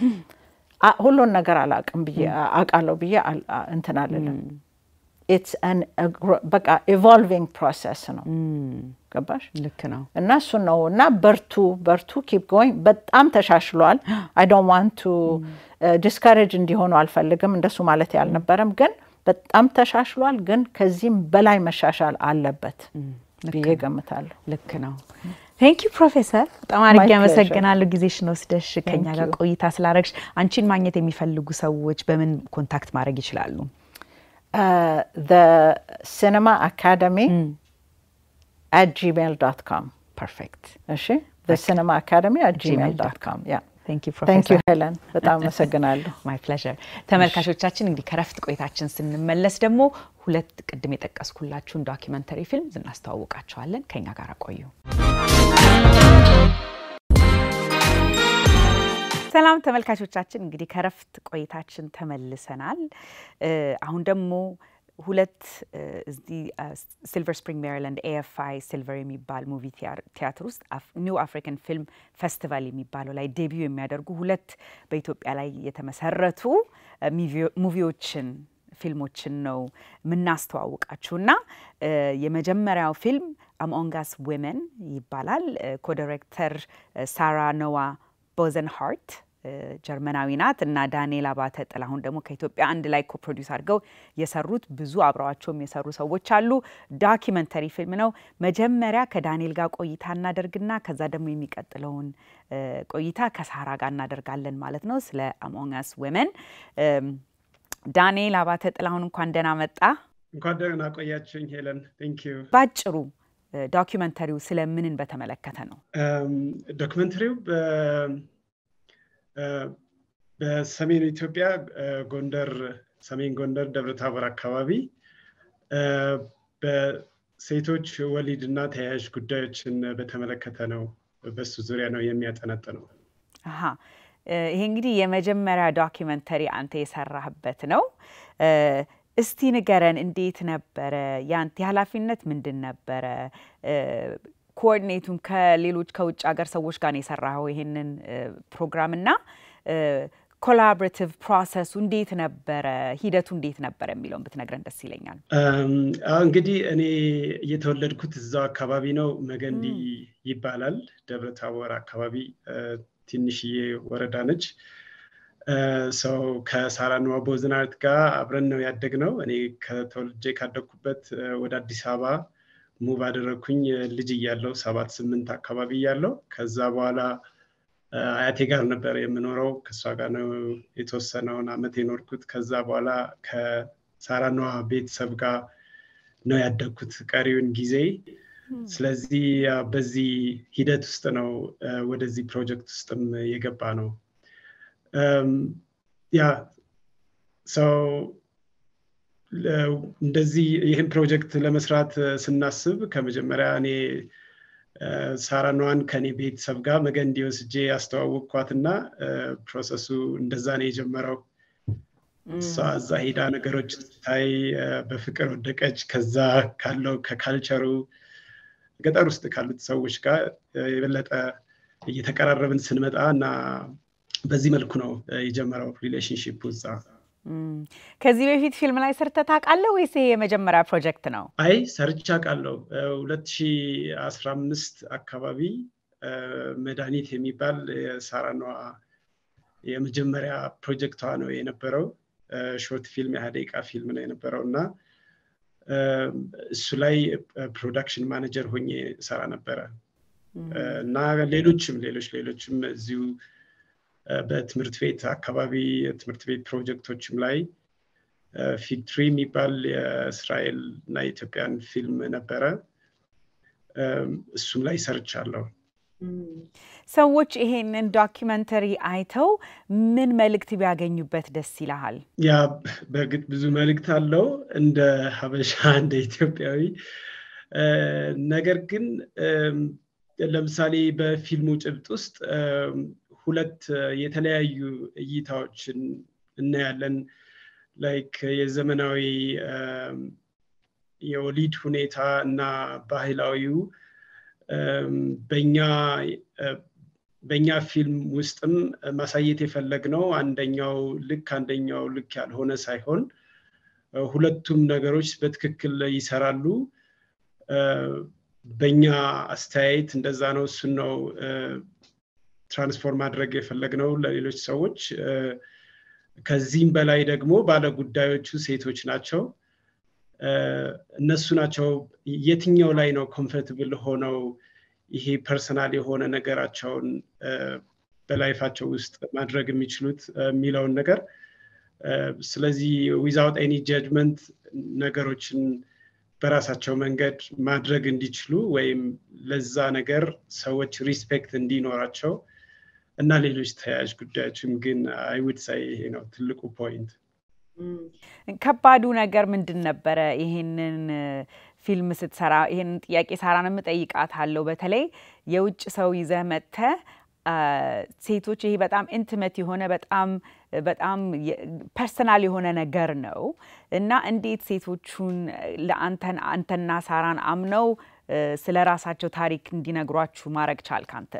ሁሉን ነገር አላቅም ብዬ አቃለው ብዬ እንትን አይደለም it's an በቃ evolving process ነው ገባሽ ልክ ነው እና እሱ ነው እና በርቱ keep going በጣም ተሻሽሏል I don't want to discourage እንዲሆኑ አልፈልግም እንደሱ ማለት ያልነበረም ግን በጣም ተሻሽሏል ግን ከዚህም በላይ መሻሻል አለበት ብዬ ገምታለሁ ልክ ነው Thank you Professor በጣም አድርጌ አመሰግናለሁ ጊዜሽን ወስደሽ ከኛ ጋር ቆይታ ስላደረግሽ አንቺን ማግኘት የሚፈልጉ ሰዎች በምን ኮንታክት ማድረግ ይችላሉ the cinema academy @gmail.com perfect እሺ the cinema academy @gmail.com yeah thank you Professor thank you Helen በጣም አመሰግናለሁ my pleasure ተመልካቾቻችን እንግዲህ ከረፍት ቆይታችን ስንመለስ ደግሞ ሁለት ቅድም የጠቀስኩላችሁን ዶክመንተሪ ፊልም እናስተዋውቃችኋለን ከኛ ጋር ቆዩ ሰላም ተመልካቾቻችን እንግዲህ ከረፍት ቆይታችን ተመልሰናል አሁን ደግሞ ሁለት እዚህ ሲልቨር ስፕሪንግ ሜሪላንድ AFI ሲልቨር የሚባል ሙቪ ቲያትር ውስጥ ኒው አፍሪካን ፊልም ፌስቲቫል የሚባለው ላይ ዴቢዩ የሚያደርጉ ሁለት በኢትዮጵያ ላይ የተመሰረቱ ፊልሞችን ነው ምናስተዋውቃችሁና የመጀመሪያው ፊልም Among Us Women ይባላል ኮዳይሬክተር ሳራ ኖዋ ቦዘንሃርት ጀርመናዊ ናት እና ዳንኤል አባተ ጥላሁን ደግሞ ከኢትዮጵያ አንድ ላይ ኮፕሮዲዩስ አድርገው የሰሩት ብዙ አብረዋቸውም የሰሩ ሰዎች አሉ። ዶኪመንተሪ ፊልም ነው። መጀመሪያ ከዳንኤል ጋር ቆይታ እናደርግና ከዛ ደግሞ የሚቀጥለውን ቆይታ ከሳራ ጋር እናደርጋለን ማለት ነው ስለ አሞንግ አስ ዊመን። ዳንኤል አባተ ጥላሁን እንኳን ደህና መጣ። እንኳን ደህና ቆያችሁኝ ሄለን። ቴንክ ዩ። ባጭሩ ዶኪመንተሪው ስለምንን በተመለከተ ነው? ዶኪመንተሪው በሰሜን ኢትዮጵያ ጎንደር፣ ሰሜን ጎንደር ደብረታቦር አካባቢ በሴቶች ወሊድና ተያያዥ ጉዳዮችን በተመለከተ ነው። በሱ ዙሪያ ነው የሚያጠነጥነው። አሃ ይሄ እንግዲህ የመጀመሪያ ዶኪመንተሪ አንተ የሰራህበት ነው። እስቲ ንገረን እንዴት ነበረ? ያንተ ኃላፊነት ምንድን ነበረ? ኮኦርዲኔቱን ከሌሎች ከውጭ ሀገር ሰዎች ጋር ነው የሰራኸው ይሄንን ፕሮግራም እና ኮላቦሬቲቭ ፕሮሰሱ እንዴት ነበረ? ሂደቱ እንዴት ነበረ የሚለውን ብትነግረን ደስ ይለኛል። እንግዲህ እኔ የተወለድኩት እዛው አካባቢ ነው። መገንዲ ይባላል። ደብረታቦር አካባቢ ትንሽዬ ወረዳ ነች። ሰው ከሳራንዋ ቦዝናርት ጋር አብረን ነው ያደግነው። እኔ ከተወልጄ ካደግኩበት ወደ አዲስ አበባ ሙቭ አደረኩኝ ልጅ እያለሁ 7-8 አካባቢ እያለሁ። ከዛ በኋላ አያቴ ጋር ነበር የምኖረው። ከሷ ጋር ነው የተወሰነውን አመት የኖርኩት። ከዛ በኋላ ከሳራንዋ ቤተሰብ ጋር ነው ያደግኩት ቀሪውን ጊዜ። ስለዚህ በዚህ ሂደት ውስጥ ነው ወደዚህ ፕሮጀክት ውስጥም የገባ ነው። ሰው እንደዚህ ይህን ፕሮጀክት ለመስራት ስናስብ ከመጀመሪያ እኔ ሳራንዋን ከኔ ቤተሰብ ጋር መገንዲ ወስጄ አስተዋወቅኳትና ፕሮሰሱ እንደዛ ነው የጀመረው። እሷ እዛ ሄዳ ነገሮች ስታይ በፍቅር ወደቀች። ከዛ ካለው ከካልቸሩ ገጠር ውስጥ ካሉት ሰዎች ጋር የበለጠ እየተቀራረብን ስንመጣ እና በዚህ መልኩ ነው የጀመረው ሪሌሽንሺፕ እዛ። ከዚህ በፊት ፊልም ላይ ሰርተህ ታውቃለህ ወይስ ይሄ የመጀመሪያ ፕሮጀክት ነው? አይ ሰርቼ አውቃለሁ። 2015 አካባቢ መድኃኒት የሚባል የሳራንዋ የመጀመሪያ ፕሮጀክቷ ነው የነበረው። ሾርት ፊልም የ20 ፊልም ነው የነበረው እና እሱ ላይ ፕሮዳክሽን ማኔጀር ሆኜ ሰራ ነበረ እና ሌሎችም እዚሁ በትምህርት ቤት አካባቢ የትምህርት ቤት ፕሮጀክቶችም ላይ ፊግ ትሪ የሚባል የእስራኤል እና የኢትዮጵያን ፊልም ነበረ። እሱም ላይ ሰርቻለሁ። ሰዎች ይሄንን ዶኪመንተሪ አይተው ምን መልእክት ቢያገኙበት ደስ ይላል? ያ በግድ ብዙ መልእክት አለው እንደ ሀበሻ እንደ ኢትዮጵያዊ። ነገር ግን ለምሳሌ በፊልሙ ጭብጥ ውስጥ ሁለት የተለያዩ እይታዎችን እናያለን። ላይክ የዘመናዊ የወሊድ ሁኔታ እና ባህላዊው በእኛ ፊልም ውስጥም ማሳየት የፈለግነው አንደኛው ልክ ያልሆነ ሳይሆን ሁለቱም ነገሮች በትክክል ይሰራሉ። በእኛ አስተያየት እንደዛ ነው። እሱን ነው ትራንስፎርም ማድረግ የፈለግነው ለሌሎች ሰዎች። ከዚህም በላይ ደግሞ ባለጉዳዮቹ ሴቶች ናቸው። እነሱ ናቸው የትኛው ላይ ነው ኮምፎርታብል ሆነው ይሄ ፐርሰናል የሆነ ነገራቸውን በላይፋቸው ውስጥ ማድረግ የሚችሉት የሚለውን ነገር። ስለዚህ ዊዛውት ኤኒ ጀጅመንት ነገሮችን በራሳቸው መንገድ ማድረግ እንዲችሉ ወይም ለዛ ነገር ሰዎች ሪስፔክት እንዲኖራቸው እና ሌሎች ተያያዥ ጉዳዮችም ግን አይ ውድ ሳይ ይሄ ነው ትልቁ ፖይንት። ከባዱ ነገር ምንድን ነበረ? ይሄንን ፊልም ስትሰራ ይሄንን ጥያቄ ሳራንም ጠይቃታለሁ። በተለይ የውጭ ሰው ይዘህ መጥተህ ሴቶች ይሄ በጣም ኢንቲሜት የሆነ በጣም ፐርሰናል የሆነ ነገር ነው እና እንዴት ሴቶቹን አንተና ሳራን አምነው ስለ ራሳቸው ታሪክ እንዲነግሯችሁ ማድረግ ቻልክ አንተ?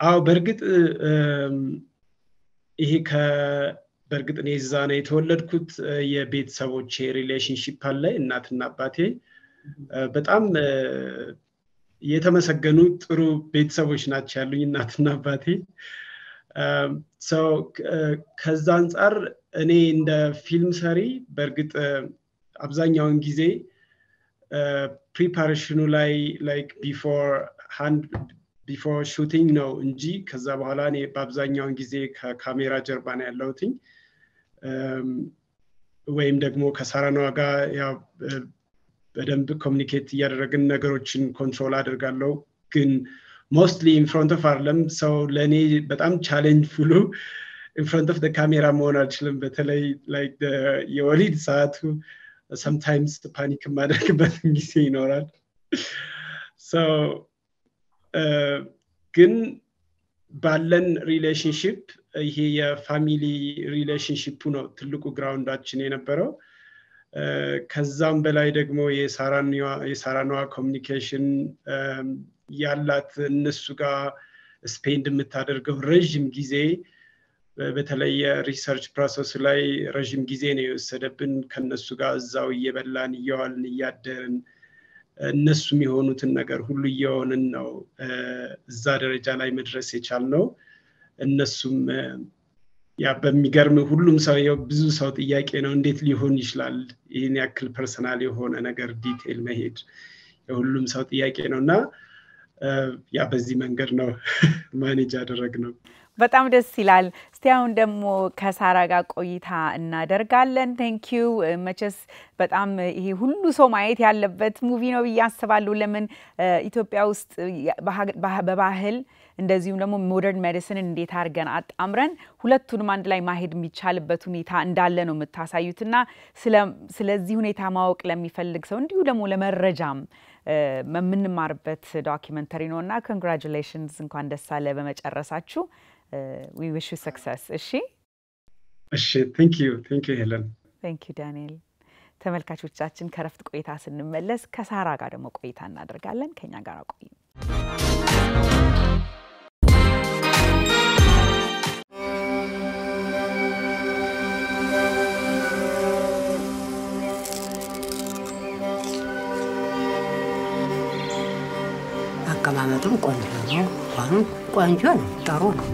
አዎ በእርግጥ ይሄ በእርግጥ እኔ እዛ ነው የተወለድኩት። የቤተሰቦቼ ሪሌሽንሺፕ አለ። እናትና አባቴ በጣም የተመሰገኑ ጥሩ ቤተሰቦች ናቸው ያሉኝ እናትና አባቴ so ከዛ አንፃር እኔ እንደ ፊልም ሰሪ በርግጥ አብዛኛውን ጊዜ ፕሪፓሬሽኑ ላይ like before shooting ነው እንጂ ከዛ በኋላ እኔ በአብዛኛውን ጊዜ ከካሜራ ጀርባ ነው ያለሁትኝ ወይም ደግሞ ከሳራናዋ ጋር ያው በደንብ ኮሙኒኬት ያደረግን ነገሮችን ኮንትሮል አድርጋለሁ ግን mostly in front of Harlem so ለኔ በጣም ቻሌንጅ ፉሉ in front of the camera መሆን አልችልም በተለይ like the የወሊድ ሰዓቱ sometimes the panic ማድረግበት ጊዜ ይኖራል so ግን ባለን ሪሌሽንሺፕ ይሄ የፋሚሊ ሪሌሽንሺፕ ነው ትልቁ ግራውንዳችን የነበረው ከዛም በላይ ደግሞ የሳራናዋ ኮሙኒኬሽን ያላት እነሱ ጋር ስፔንድ የምታደርገው ረጅም ጊዜ በተለይ ሪሰርች ፕሮሰስ ላይ ረጅም ጊዜ ነው የወሰደብን ከነሱ ጋር እዛው እየበላን እየዋልን እያደርን እነሱ የሚሆኑትን ነገር ሁሉ እየሆንን ነው እዛ ደረጃ ላይ መድረስ የቻልነው እነሱም ያ በሚገርም ሁሉም ሰው ብዙ ሰው ጥያቄ ነው እንዴት ሊሆን ይችላል ይሄን ያክል ፐርሰናል የሆነ ነገር ዲቴል መሄድ የሁሉም ሰው ጥያቄ ነውና ያ በዚህ መንገድ ነው ማኔጅ ያደረግነው በጣም ደስ ይላል ስቲያውን ደግሞ ከሳራ ጋር ቆይታ እናደርጋለን thank you መቸስ በጣም ይሄ ሁሉ ሰው ማየት ያለበት ሙቪ ነው ያስባሉ ለምን ኢትዮጵያ ውስጥ በባህል እንደዚሁም ደግሞ ሞደርን ሜዲሲን እንዴት አርገን አጣምረን ሁለቱንም አንድ ላይ ማሄድ የሚቻልበት ሁኔታ እንዳለ ነው የምታሳዩትና ስለዚህ ሁኔታ ማወቅ ለሚፈልግ ሰው እንዲሁ ደግሞ ለመረጃም የምንማርበት ዶክመንተሪ ነውና congratulations እንኳን ደስ አለ በመጨረሳችሁ we wish you success እሺ thank you Helen thank you Daniel ተመልካቾቻችን ከረፍት ቆይታ ስንመለስ ከሳራ ጋር ደግሞ ቆይታ እናደርጋለን ከኛ ጋር ቆዩ አቀማመጡም ቆንጆ ነው ቆንጆ ነው ጥሩ ነው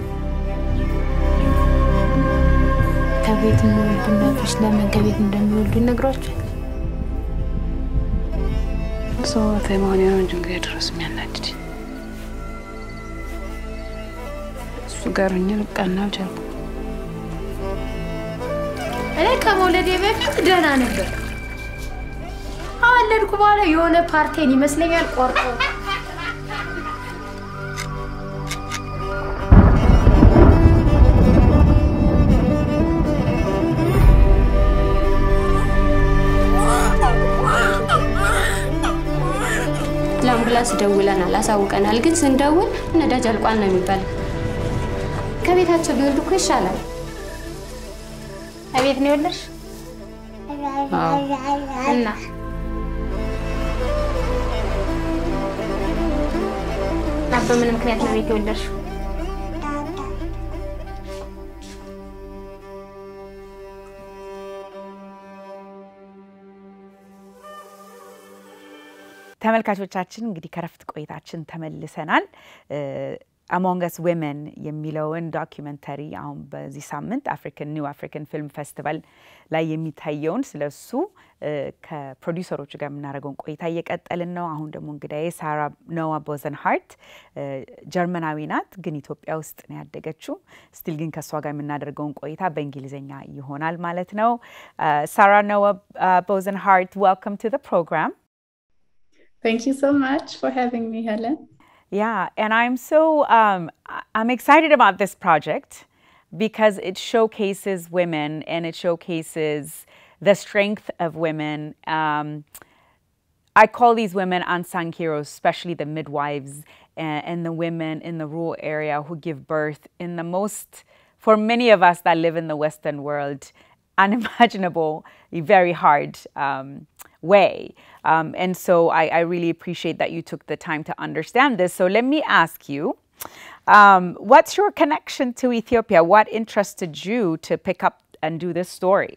ከቤት እናቶች ለምን ከቤት እንደሚወልዱ ይነግሯቸው ሰው ተማን ነው እንጂ ድረስ የሚያናድድ እሱ ጋርኛ ልቃናው ጀርባ እኔ ከመውለዴ በፊት ደህና ነበር አወለድኩ በኋላ የሆነ ፓርቴን ይመስለኛል ቆርጦ ለአምቡላንስ ደውለናል አሳውቀናል ግን ስንደውል ነዳጅ አልቋል ነው የሚባለው ከቤታቸው ቢወልዱ እኮ ይሻላል አቤት ነው የወለድሽ እና በምን ምክንያት ነው ቤት የወለድሽው ተመልካቾቻችን እንግዲህ ከረፍት ቆይታችን ተመልሰናል Among Us Women የሚለውን ዶክመንተሪ አሁን በዚህ ሳምንት New African Film Festival ላይ የሚታየውን ስለሱ ከፕሮዲዩሰሮቹ ጋር የምናደርገውን ቆይታ እየቀጠልን ነው አሁን ደግሞ እንግዲህ ሳራናዋ ቦዘንሃርት ጀርመናዊ ናት ግን ኢትዮጵያ ውስጥ ነው ያደገችው ስቲል ግን ከሷ ጋር የምናደርገውን ቆይታ በእንግሊዘኛ ይሆናል ማለት ነው ሳራናዋ ቦዘንሃርት welcome to the program Thank you so much for having me, Helen. Yeah, and I'm excited about this project because it showcases women and it showcases the strength of women. I call these women unsung heroes, especially the midwives and the women in the rural area who give birth in the most, for many of us that live in the Western world, unimaginable, very hard way. And so I really appreciate that you took the time to understand this. So let me ask you, what's your connection to Ethiopia? What interested you to pick up and do this story?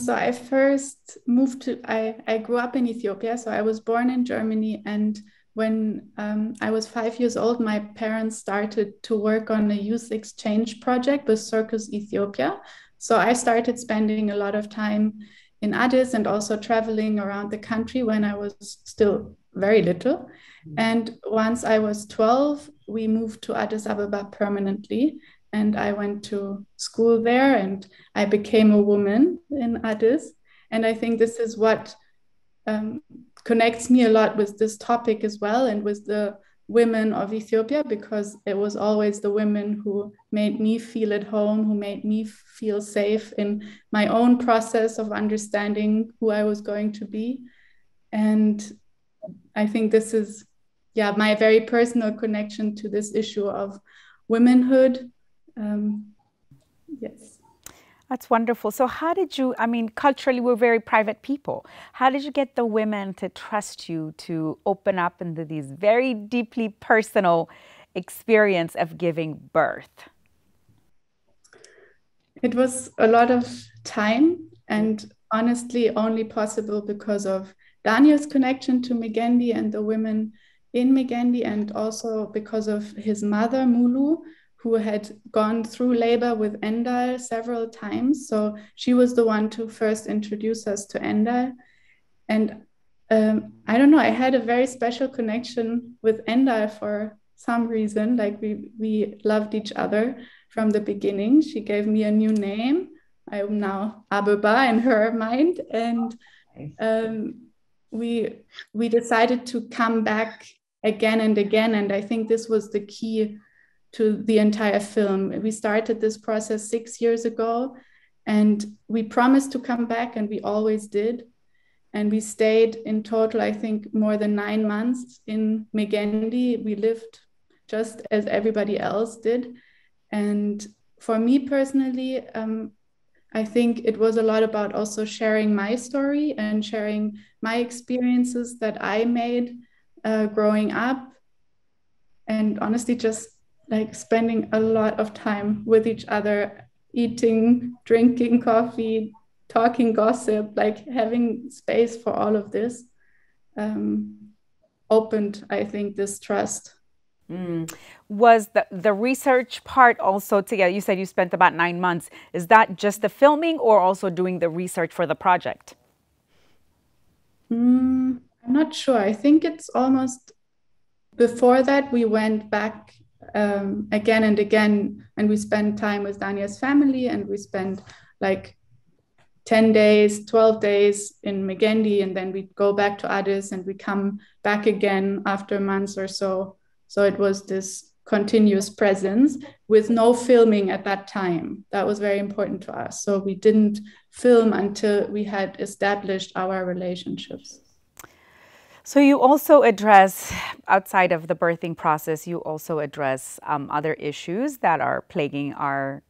So I first moved to, I grew up in Ethiopia. So I was born in Germany and when I was 5 years old, my parents started to work on a youth exchange project with Circus Ethiopia. So I started spending a lot of time in Addis and also traveling around the country when I was still very little. And once I was 12, we moved to Addis Ababa permanently. And I went to school there and I became a woman in Addis. And I think this is what connects me a lot with this topic as well, and with the women of Ethiopia, because it was always the women who made me feel at home, who made me feel safe in my own process of understanding who I was going to be. And I think this is, yeah, my very personal connection to this issue of womanhood. Yes. That's wonderful. So how did you, I mean, culturally, we're very private people. How did you get the women to trust you to open up into these very deeply personal experience of giving birth? It was a lot of time, and honestly only possible because of Daniel's connection to Megendi and the women in Megendi, and also because of his mother, Mulu, who had gone through labor with Endal several times. So she was the one to first introduce us to Endal. And I don't know, I had a very special connection with Endal for some reason. Like we loved each other from the beginning. She gave me a new name. I am now Abeba in her mind. And we decided to come back again and again. And I think this was the key to the entire film. We started this process 6 years ago, and we promised to come back, and we always did. And we stayed in total, I think, more than 9 months in Megendi. We lived just as everybody else did. And for me personally, I think it was a lot about also sharing my story and sharing my experiences that I made growing up. And honestly, just like spending a lot of time with each other, eating, drinking coffee, talking gossip, like having space for all of this opened, I think, this trust. Was the research part also together? You said you spent about 9 months. Is that just the filming or also doing the research for the project? I'm not sure. I think it's almost before that we went back again and again, and we spent time with Daniel's family, and we spent like 10 days, 12 days in Megendi, and then we go back to Addis and we come back again after months or so. So it was this continuous presence with no filming at that time. That was very important to us. So we didn't film until we had established our relationships. So you also address, outside of the birthing process, you also address other issues that are plaguing our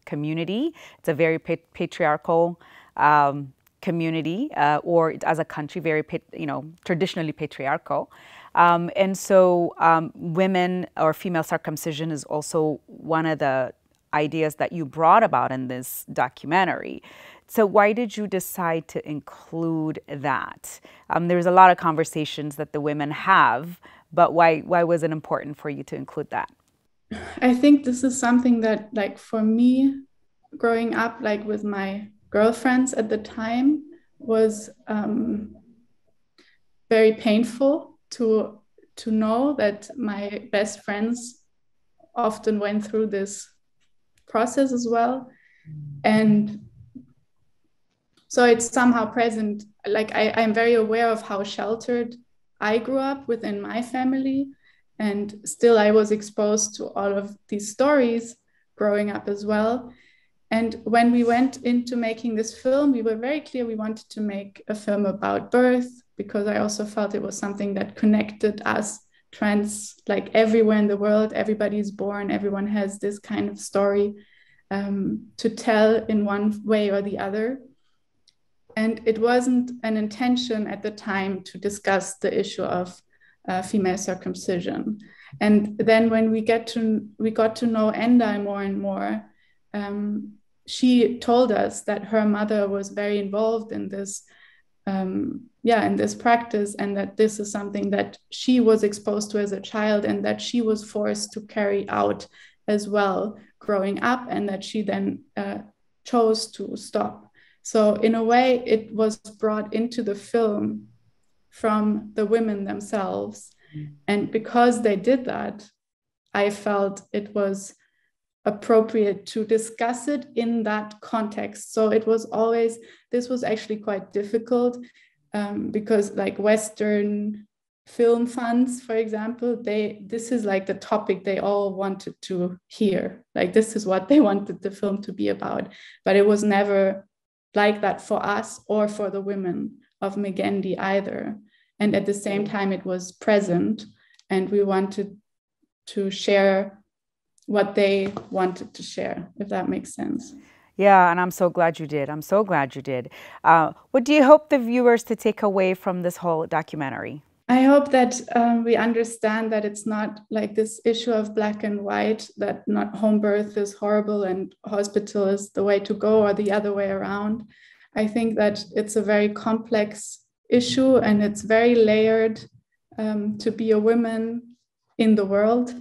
community. It's a very patriarchal community, or as a country, very traditionally patriarchal. And so women or female circumcision is also one of the ideas that you brought about in this documentary. So why did you decide to include that? There's a lot of conversations that the women have, but why was it important for you to include that? I think this is something that, like, for me, growing up, like with my girlfriends at the time, was very painful to know that my best friends often went through this process as well. And so it's somehow present. Like I'm very aware of how sheltered I grew up within my family. And still I was exposed to all of these stories growing up as well. And when we went into making this film, we were very clear we wanted to make a film about birth, because I also felt it was something that connected us trans, like everywhere in the world. Everybody is born, everyone has this kind of story to tell in one way or the other. And it wasn't an intention at the time to discuss the issue of female circumcision. And then when we got to know Endal more and more, she told us that her mother was very involved in this in this practice, and that this is something that she was exposed to as a child and that she was forced to carry out as well growing up, and that she then chose to stop. So in a way, it was brought into the film from the women themselves. And because they did that, I felt it was appropriate to discuss it in that context. So it was always, this was actually quite difficult because like Western film funds, for example, this is like the topic they all wanted to hear. Like this is what they wanted the film to be about. But it was never like that for us or for the women of Megendi either. And at the same time, it was present, and we wanted to share what they wanted to share, if that makes sense. Yeah, and I'm so glad you did. I'm so glad you did. What do you hope the viewers to take away from this whole documentary? I hope that we understand that it's not like this issue of black and white, that not home birth is horrible and hospital is the way to go, or the other way around. I think that it's a very complex issue, and it's very layered to be a woman in the world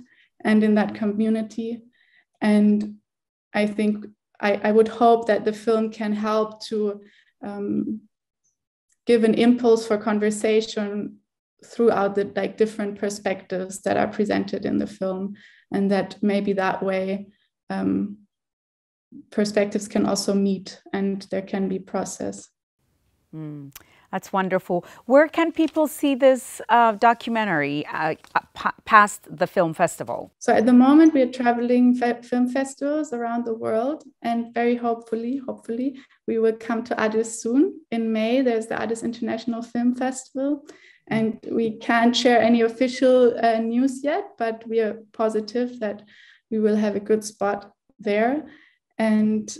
and in that community. And I think I would hope that the film can help to give an impulse for conversation throughout the like different perspectives that are presented in the film, and that maybe that way perspectives can also meet and there can be process. That's wonderful. Where can people see this documentary past the film festival? So at the moment, we're traveling film festivals around the world, and very hopefully, we will come to Addis soon. In May, there's the Addis International Film Festival, and we can't share any official news yet, but we are positive that we will have a good spot there. And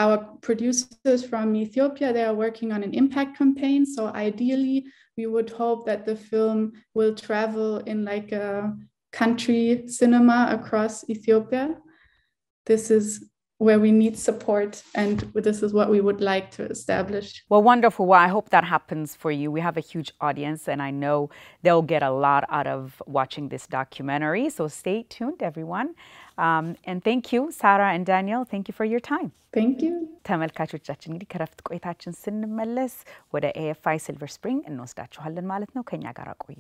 our producers from Ethiopia, they are working on an impact campaign. So ideally, we would hope that the film will travel in like a country cinema across Ethiopia. This is where we need support, and this is what we would like to establish. Well, wonderful. Well, I hope that happens for you. We have a huge audience, and I know they'll get a lot out of watching this documentary. So stay tuned, everyone. And thank you, Sarah and Daniel. Thank you for your time. Thank you. ተመልካቾቻችን እንግዲህ ከረፍት ቆይታችን ስንመለስ ወደ AFI Silver Spring እንወስዳችኋለን ማለት ነው። ከኛ ጋር ቆዩ።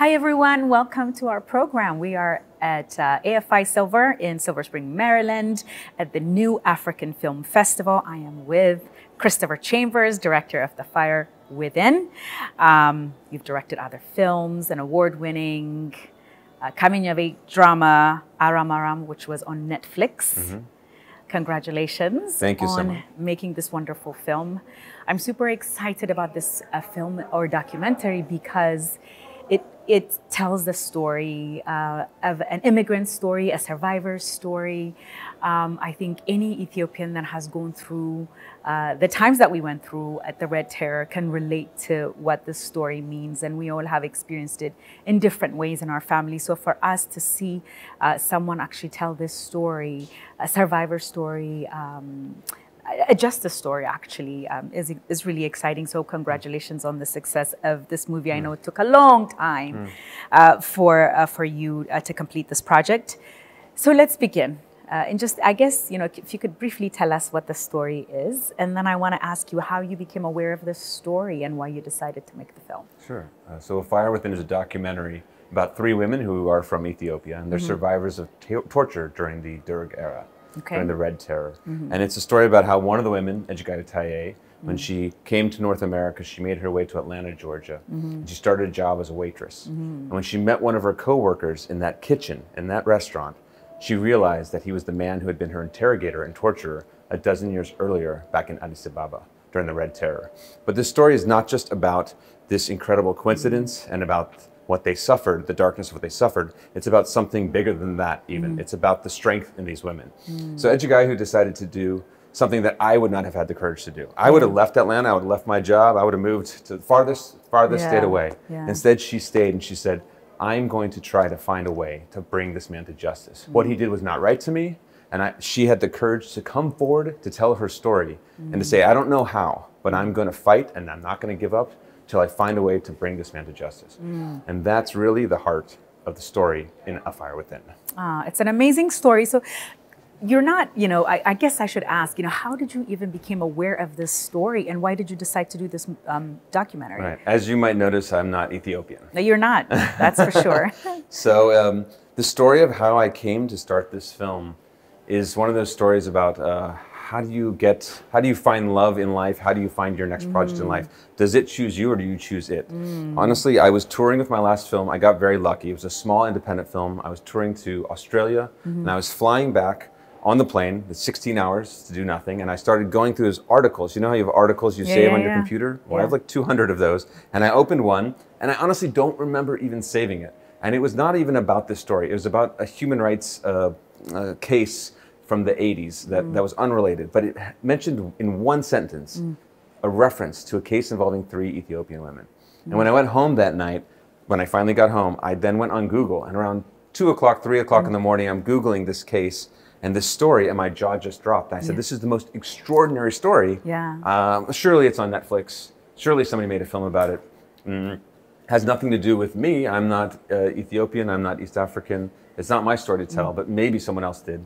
Hi everyone, welcome to our program. We are at AFI Silver in Silver Spring, Maryland at the New African Film Festival. I am with Christopher Chambers, director of The Fire Within. You've directed other films, an award-winning coming-of-age drama, Aram Aram, which was on Netflix. Congratulations. Thank you so much. On making this wonderful film. I'm super excited about this film or documentary because it tells the story of an immigrant story, a survivor's story. I think any Ethiopian that has gone through the times that we went through at the Red Terror can relate to what this story means, and we all have experienced it in different ways in our family. So for us to see someone actually tell this story, a survivor story, a justice story actually is really exciting. So congratulations on the success of this movie. I know it took a long time for you to complete this project. So let's begin. And just, I guess, if you could briefly tell us what the story is, and then I want to ask you how you became aware of this story and why you decided to make the film. Sure. So Fire Within is a documentary about 3 women who are from Ethiopia, and they're survivors of torture during the Derg era. During the Red Terror. And it's a story about how one of the women, Ejegayah Taye, when she came to North America, she made her way to Atlanta, Georgia. And she started a job as a waitress. And when she met one of her co-workers in that kitchen, in that restaurant, she realized that he was the man who had been her interrogator and torturer a dozen years earlier back in Addis Ababa during the Red Terror. But this story is not just about this incredible coincidence and about what they suffered, the darkness of what they suffered. It's about something bigger than that even. It's about the strength in these women. So Ejegayah decided to do something that I would not have had the courage to do. I would have left Atlanta, I would have left my job, I would have moved to the farthest state away. Instead, she stayed and she said, I'm going to try to find a way to bring this man to justice. What he did was not right to me, And she had the courage to come forward to tell her story and to say, I don't know how, but I'm going to fight and I'm not going to give up till I find a way to bring this man to justice. And that's really the heart of the story in A Fire Within. It's an amazing story. So you're not, I guess I should ask, how did you even become aware of this story and why did you decide to do this documentary? Right. As you might notice, I'm not Ethiopian. No, you're not. That's for sure. So the story of how I came to start this film is one of those stories about how do you find love in life? How do you find your next project in life? Does it choose you or do you choose it? Honestly, I was touring with my last film. I got very lucky. It was a small independent film. I was touring to Australia and I was flying back on the plane, the 16 hours to do nothing, and I started going through those articles. You know how you have articles you save on your computer? Well, I have like 200 of those, and I opened one, and I honestly don't remember even saving it. And it was not even about this story. It was about a human rights case from the 80s that was unrelated, but it mentioned in one sentence a reference to a case involving 3 Ethiopian women. And when I went home that night, when I finally got home, I then went on Google, and around 2 o'clock, 3 o'clock in the morning, I'm Googling this case and this story, and my jaw just dropped. I said, this is the most extraordinary story. Surely it's on Netflix. Surely somebody made a film about it. Has nothing to do with me. I'm not Ethiopian. I'm not East African. It's not my story to tell, but maybe someone else did.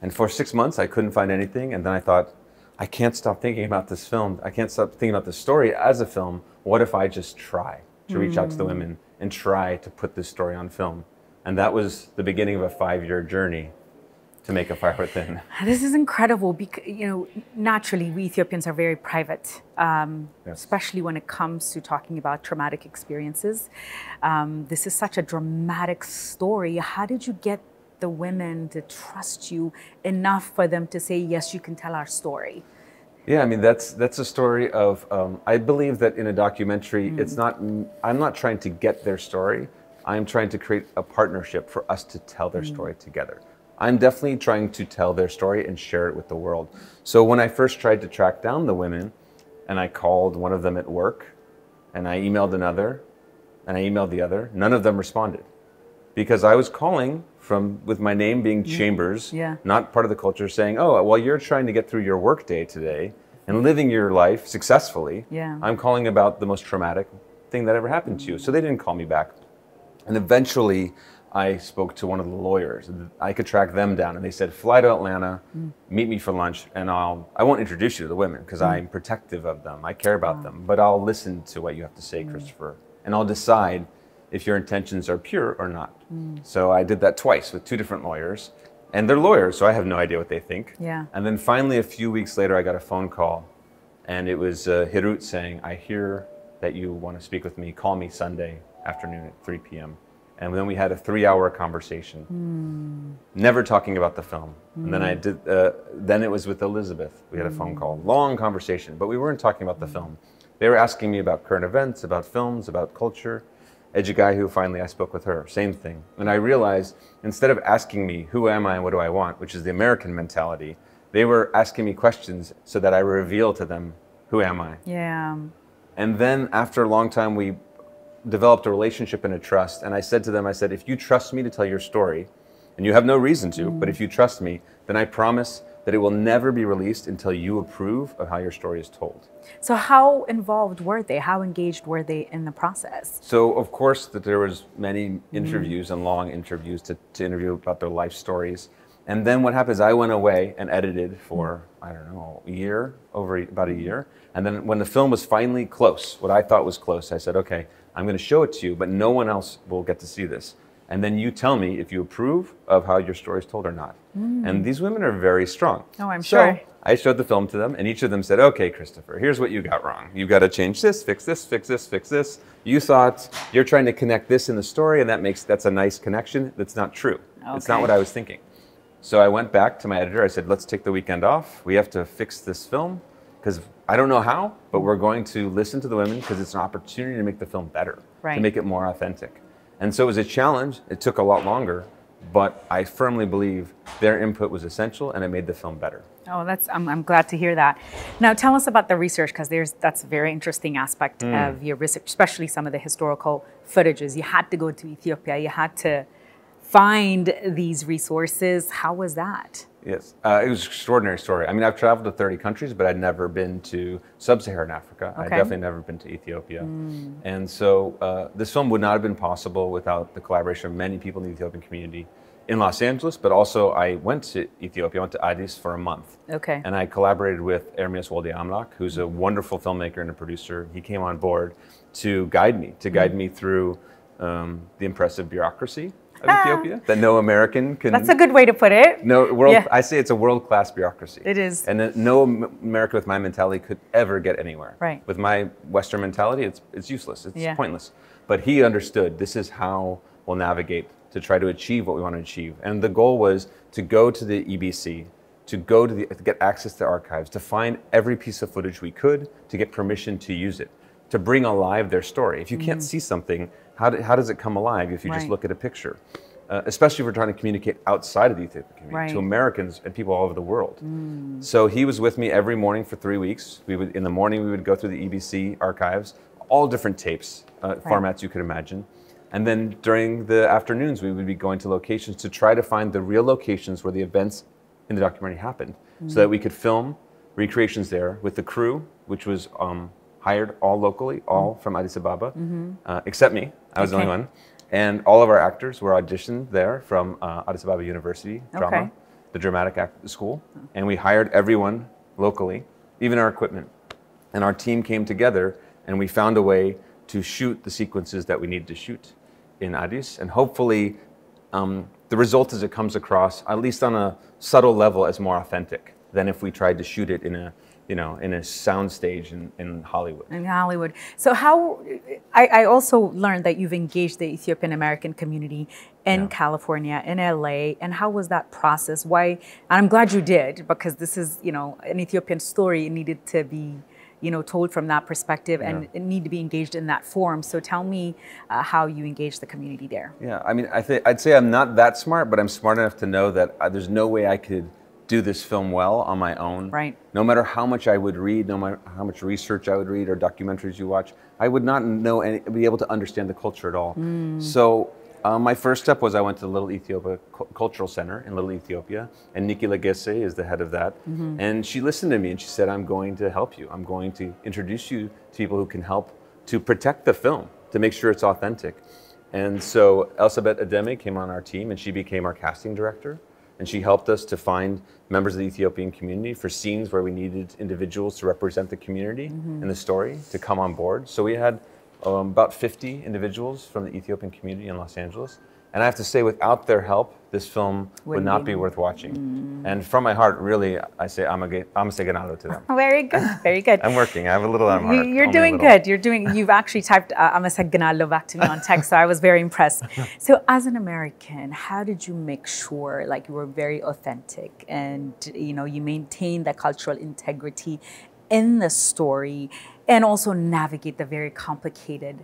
And for 6 months, I couldn't find anything. And then I thought, I can't stop thinking about this film. I can't stop thinking about the story as a film. What if I just try to reach out to the women and try to put this story on film? And that was the beginning of a 5-year journey to make A Fire Within. This is incredible because, naturally we Ethiopians are very private, especially when it comes to talking about traumatic experiences. This is such a dramatic story. How did you get the women to trust you enough for them to say, yes, you can tell our story? Yeah, I mean, that's a story of, I believe that in a documentary, I'm not trying to get their story. I'm trying to create a partnership for us to tell their story together. I'm definitely trying to tell their story and share it with the world. So when I first tried to track down the women, and I called one of them at work, and I emailed another, and I emailed the other, none of them responded. Because I was calling with my name being Chambers, not part of the culture, saying, oh, well, you're trying to get through your work day today and living your life successfully. I'm calling about the most traumatic thing that ever happened to you. So they didn't call me back. And eventually, I spoke to one of the lawyers. I could track them down, and they said, fly to Atlanta, meet me for lunch, and I won't introduce you to the women because I'm protective of them. I care about them, but I'll listen to what you have to say, Christopher, and I'll decide if your intentions are pure or not. So I did that twice with 2 different lawyers, and they're lawyers, so I have no idea what they think. And then finally, a few weeks later, I got a phone call, and it was Hirut saying, I hear that you want to speak with me. Call me Sunday afternoon at 3 p.m. And then we had a 3-hour conversation, never talking about the film. And then then it was with Elizabeth. We had a phone call, long conversation, but we weren't talking about the film. They were asking me about current events, about films, about culture. Ejigayu, finally I spoke with her, same thing. And I realized instead of asking me, who am I and what do I want, which is the American mentality, they were asking me questions so that I reveal to them, who am I? And then after a long time, we developed a relationship and a trust. And I said to them, I said, if you trust me to tell your story, and you have no reason to, but if you trust me, then I promise that it will never be released until you approve of how your story is told. So how involved were they? How engaged were they in the process? So of course that there was many interviews and long interviews to interview about their life stories. And then what happens, I went away and edited for, I don't know, about a year. And then when the film was finally close, what I thought was close, I said, okay, I'm going to show it to you, but no one else will get to see this. And then you tell me if you approve of how your story is told or not. And these women are very strong. Oh, I'm sure. So I showed the film to them, and each of them said, okay, Christopher, here's what you got wrong. You've got to change this, fix this, fix this, fix this. You thought you're trying to connect this in the story, and that's a nice connection. That's not true. Okay. It's not what I was thinking. So I went back to my editor. I said, let's take the weekend off. We have to fix this film, because I don't know how, but we're going to listen to the women because it's an opportunity to make the film better, to make it more authentic. And so it was a challenge. It took a lot longer, but I firmly believe their input was essential and it made the film better. Oh, I'm glad to hear that. Now tell us about the research, because that's a very interesting aspect of your research, especially some of the historical footages. You had to go to Ethiopia. You had to find these resources. How was that? Yes, it was an extraordinary story. I mean, I've traveled to 30 countries, but I'd never been to sub-Saharan Africa. I'd definitely never been to Ethiopia. And so this film would not have been possible without the collaboration of many people in the Ethiopian community in Los Angeles, but also I went to Ethiopia. I went to Addis for a month. Okay. And I collaborated with Ermias Wolde-Amlak, who's a wonderful filmmaker and a producer. He came on board to guide me through the impressive bureaucracy of Ethiopia that no American can. That's a good way to put it. I say it's a world-class bureaucracy. It is. And that no American with my mentality could ever get anywhere. Right. With my Western mentality, it's useless. It's pointless. But he understood this is how we'll navigate to try to achieve what we want to achieve. And the goal was to go to the EBC, to get access to archives, to find every piece of footage we could, to get permission to use it, to bring alive their story. If you can't see something, how does it come alive if you just look at a picture? Especially if we're trying to communicate outside of the Ethiopian community to Americans and people all over the world. So he was with me every morning for 3 weeks. In the morning, we would go through the EBC archives, all different tapes, formats you could imagine. And then during the afternoons, we would be going to locations to try to find the real locations where the events in the documentary happened, so that we could film recreations there with the crew, which was hired all locally, all from Addis Ababa, except me. I was the only one. And all of our actors were auditioned there from Addis Ababa University Drama, the dramatic school. And we hired everyone locally, even our equipment. And our team came together and we found a way to shoot the sequences that we needed to shoot in Addis. And hopefully the result is it comes across, at least on a subtle level, as more authentic than if we tried to shoot it in a soundstage in Hollywood. In Hollywood. So how, I also learned that you've engaged the Ethiopian American community in California, in LA, and how was that process? Why, and I'm glad you did, because this is, an Ethiopian story. It needed to be, told from that perspective and it need to be engaged in that form. So tell me how you engage the community there. Yeah, I mean, I'd say I'm not that smart, but I'm smart enough to know that there's no way I could do this film well on my own. Right. No matter how much I would read, no matter how much research I would read or documentaries you watch, I would not be able to understand the culture at all. So my first step was I went to the Little Ethiopia Cultural Center in Little Ethiopia, and Nikki Legesse is the head of that. And she listened to me and she said, I'm going to help you. I'm going to introduce you to people who can help to protect the film, to make sure it's authentic. And so Elsabet Ademe came on our team and she became our casting director. And she helped us to find members of the Ethiopian community for scenes where we needed individuals to represent the community in the story to come on board. So we had about 50 individuals from the Ethiopian community in Los Angeles. And I have to say, without their help, this film would not be worth watching. And from my heart, really, I say amaseganalo to them. Very good, very good. I'm working. I have a little on my heart. You're doing good. You've actually typed amaseganalo back to me on text, so I was very impressed. So as an American, how did you make sure like you were very authentic and you maintained the cultural integrity in the story and also navigate the very complicated,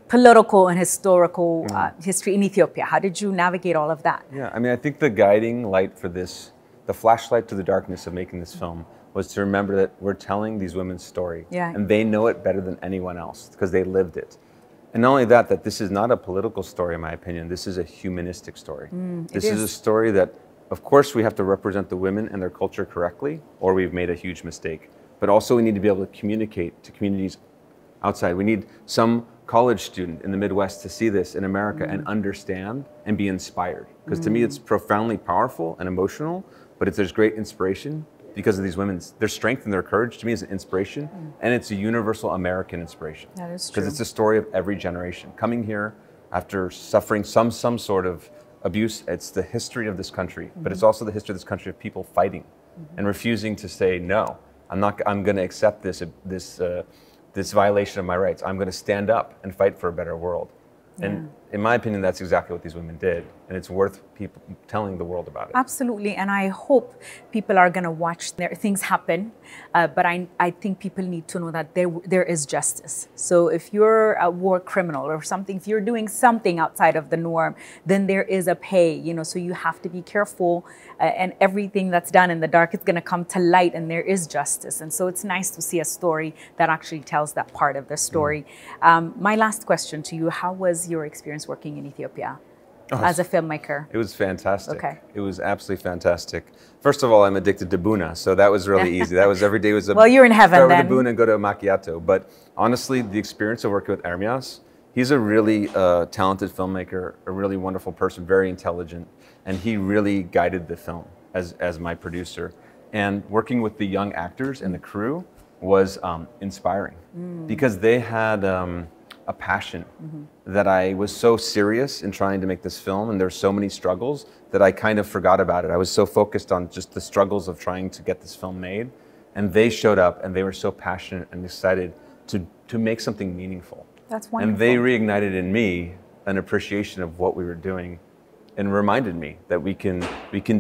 political and historical history in Ethiopia? How did you navigate all of that? Yeah, I mean, I think the guiding light for this, the flashlight to the darkness of making this film was to remember that we're telling these women's story. Yeah. And they know it better than anyone else because they lived it. And not only that this is not a political story, in my opinion, this is a humanistic story. This is a story that, of course, we have to represent the women and their culture correctly, or we've made a huge mistake. But also we need to be able to communicate to communities outside. We need some college student in the Midwest to see this in America and understand and be inspired. Because to me, it's profoundly powerful and emotional, but there's great inspiration because of these women's, their strength and their courage to me is an inspiration, and it's a universal American inspiration. That is true. Because it's a story of every generation. Coming here after suffering some sort of abuse, it's the history of this country, but it's also the history of this country of people fighting and refusing to say, no, I'm going to accept this violation of my rights. I'm going to stand up and fight for a better world. And in my opinion, that's exactly what these women did. And it's worth people telling the world about it. Absolutely. And I hope people are going to watch things happen. But I think people need to know that there is justice. So if you're a war criminal or something, if you're doing something outside of the norm, then there is a pay, so you have to be careful. And everything that's done in the dark is going to come to light, and there is justice. And so it's nice to see a story that actually tells that part of the story. My last question to you, how was your experience working in Ethiopia? as a filmmaker? It was fantastic. Okay. It was absolutely fantastic. First of all, I'm addicted to Buna, so that was really easy. That was every day was a well, you're in heaven start then. with a Buna and go to a macchiato. But honestly, the experience of working with Ermias, he's a really talented filmmaker, a really wonderful person, very intelligent, and he really guided the film as my producer. And working with the young actors and the crew was inspiring because they had a passion that I was so serious in trying to make this film, and there's so many struggles that I kind of forgot about it. I was so focused on just the struggles of trying to get this film made, and they showed up and they were so passionate and excited to make something meaningful. That's wonderful. And they reignited in me an appreciation of what we were doing and reminded me that we can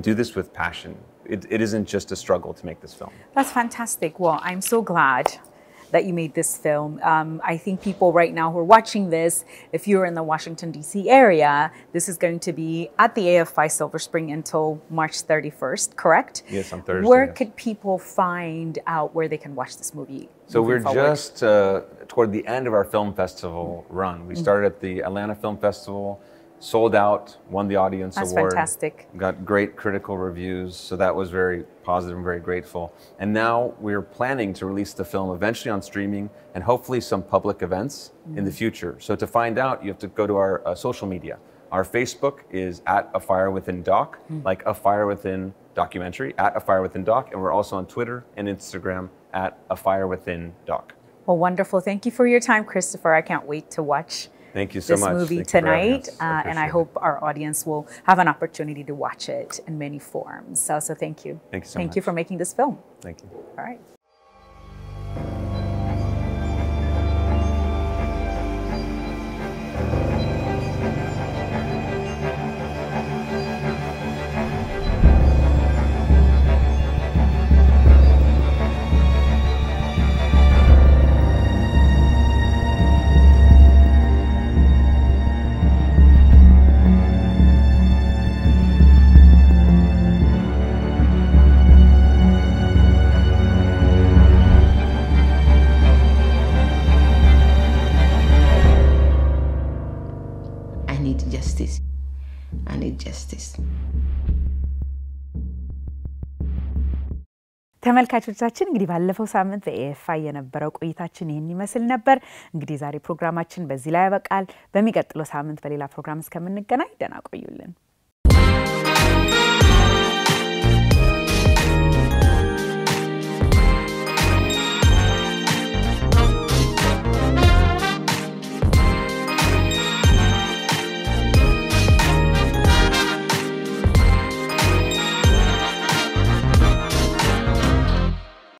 do this with passion. It isn't just a struggle to make this film. That's fantastic. Well, I'm so glad that you made this film. I think people right now who are watching this, if you're in the Washington, D.C. area, this is going to be at the AFI Silver Spring until March 31st, correct? Yes, on Thursday. Where yes. could people find out where they can watch this movie? So we're just toward the end of our film festival run. We started at the Atlanta Film Festival, sold out, won the audience award. That's fantastic. Got great critical reviews, so that was very positive and very grateful. And now we're planning to release the film eventually on streaming and hopefully some public events in the future. So to find out, you have to go to our social media. Our Facebook is @AFireWithinDoc, like A Fire Within Documentary, @AFireWithinDoc, and we're also on Twitter and Instagram @AFireWithinDoc. Well, wonderful. Thank you for your time, Christopher. I can't wait to watch Thank you so this much. movie Thank you for having tonight, us. I and I appreciate hope our audience will have an opportunity to watch it in many forms. So thank you. Thank you so Thank much. you for making this film. Thank you. All right. ተመልካቾቻችን እንግዲህ ባለፈው ሳምንት በኤኤፍአይ የነበረው ቆይታችን ይሄን ይመስል ነበር። እንግዲህ ዛሬ ፕሮግራማችን በዚህ ላይ ያበቃል። በሚቀጥለው ሳምንት በሌላ ፕሮግራም እስከምንገናኝ ደህና ቆዩልን።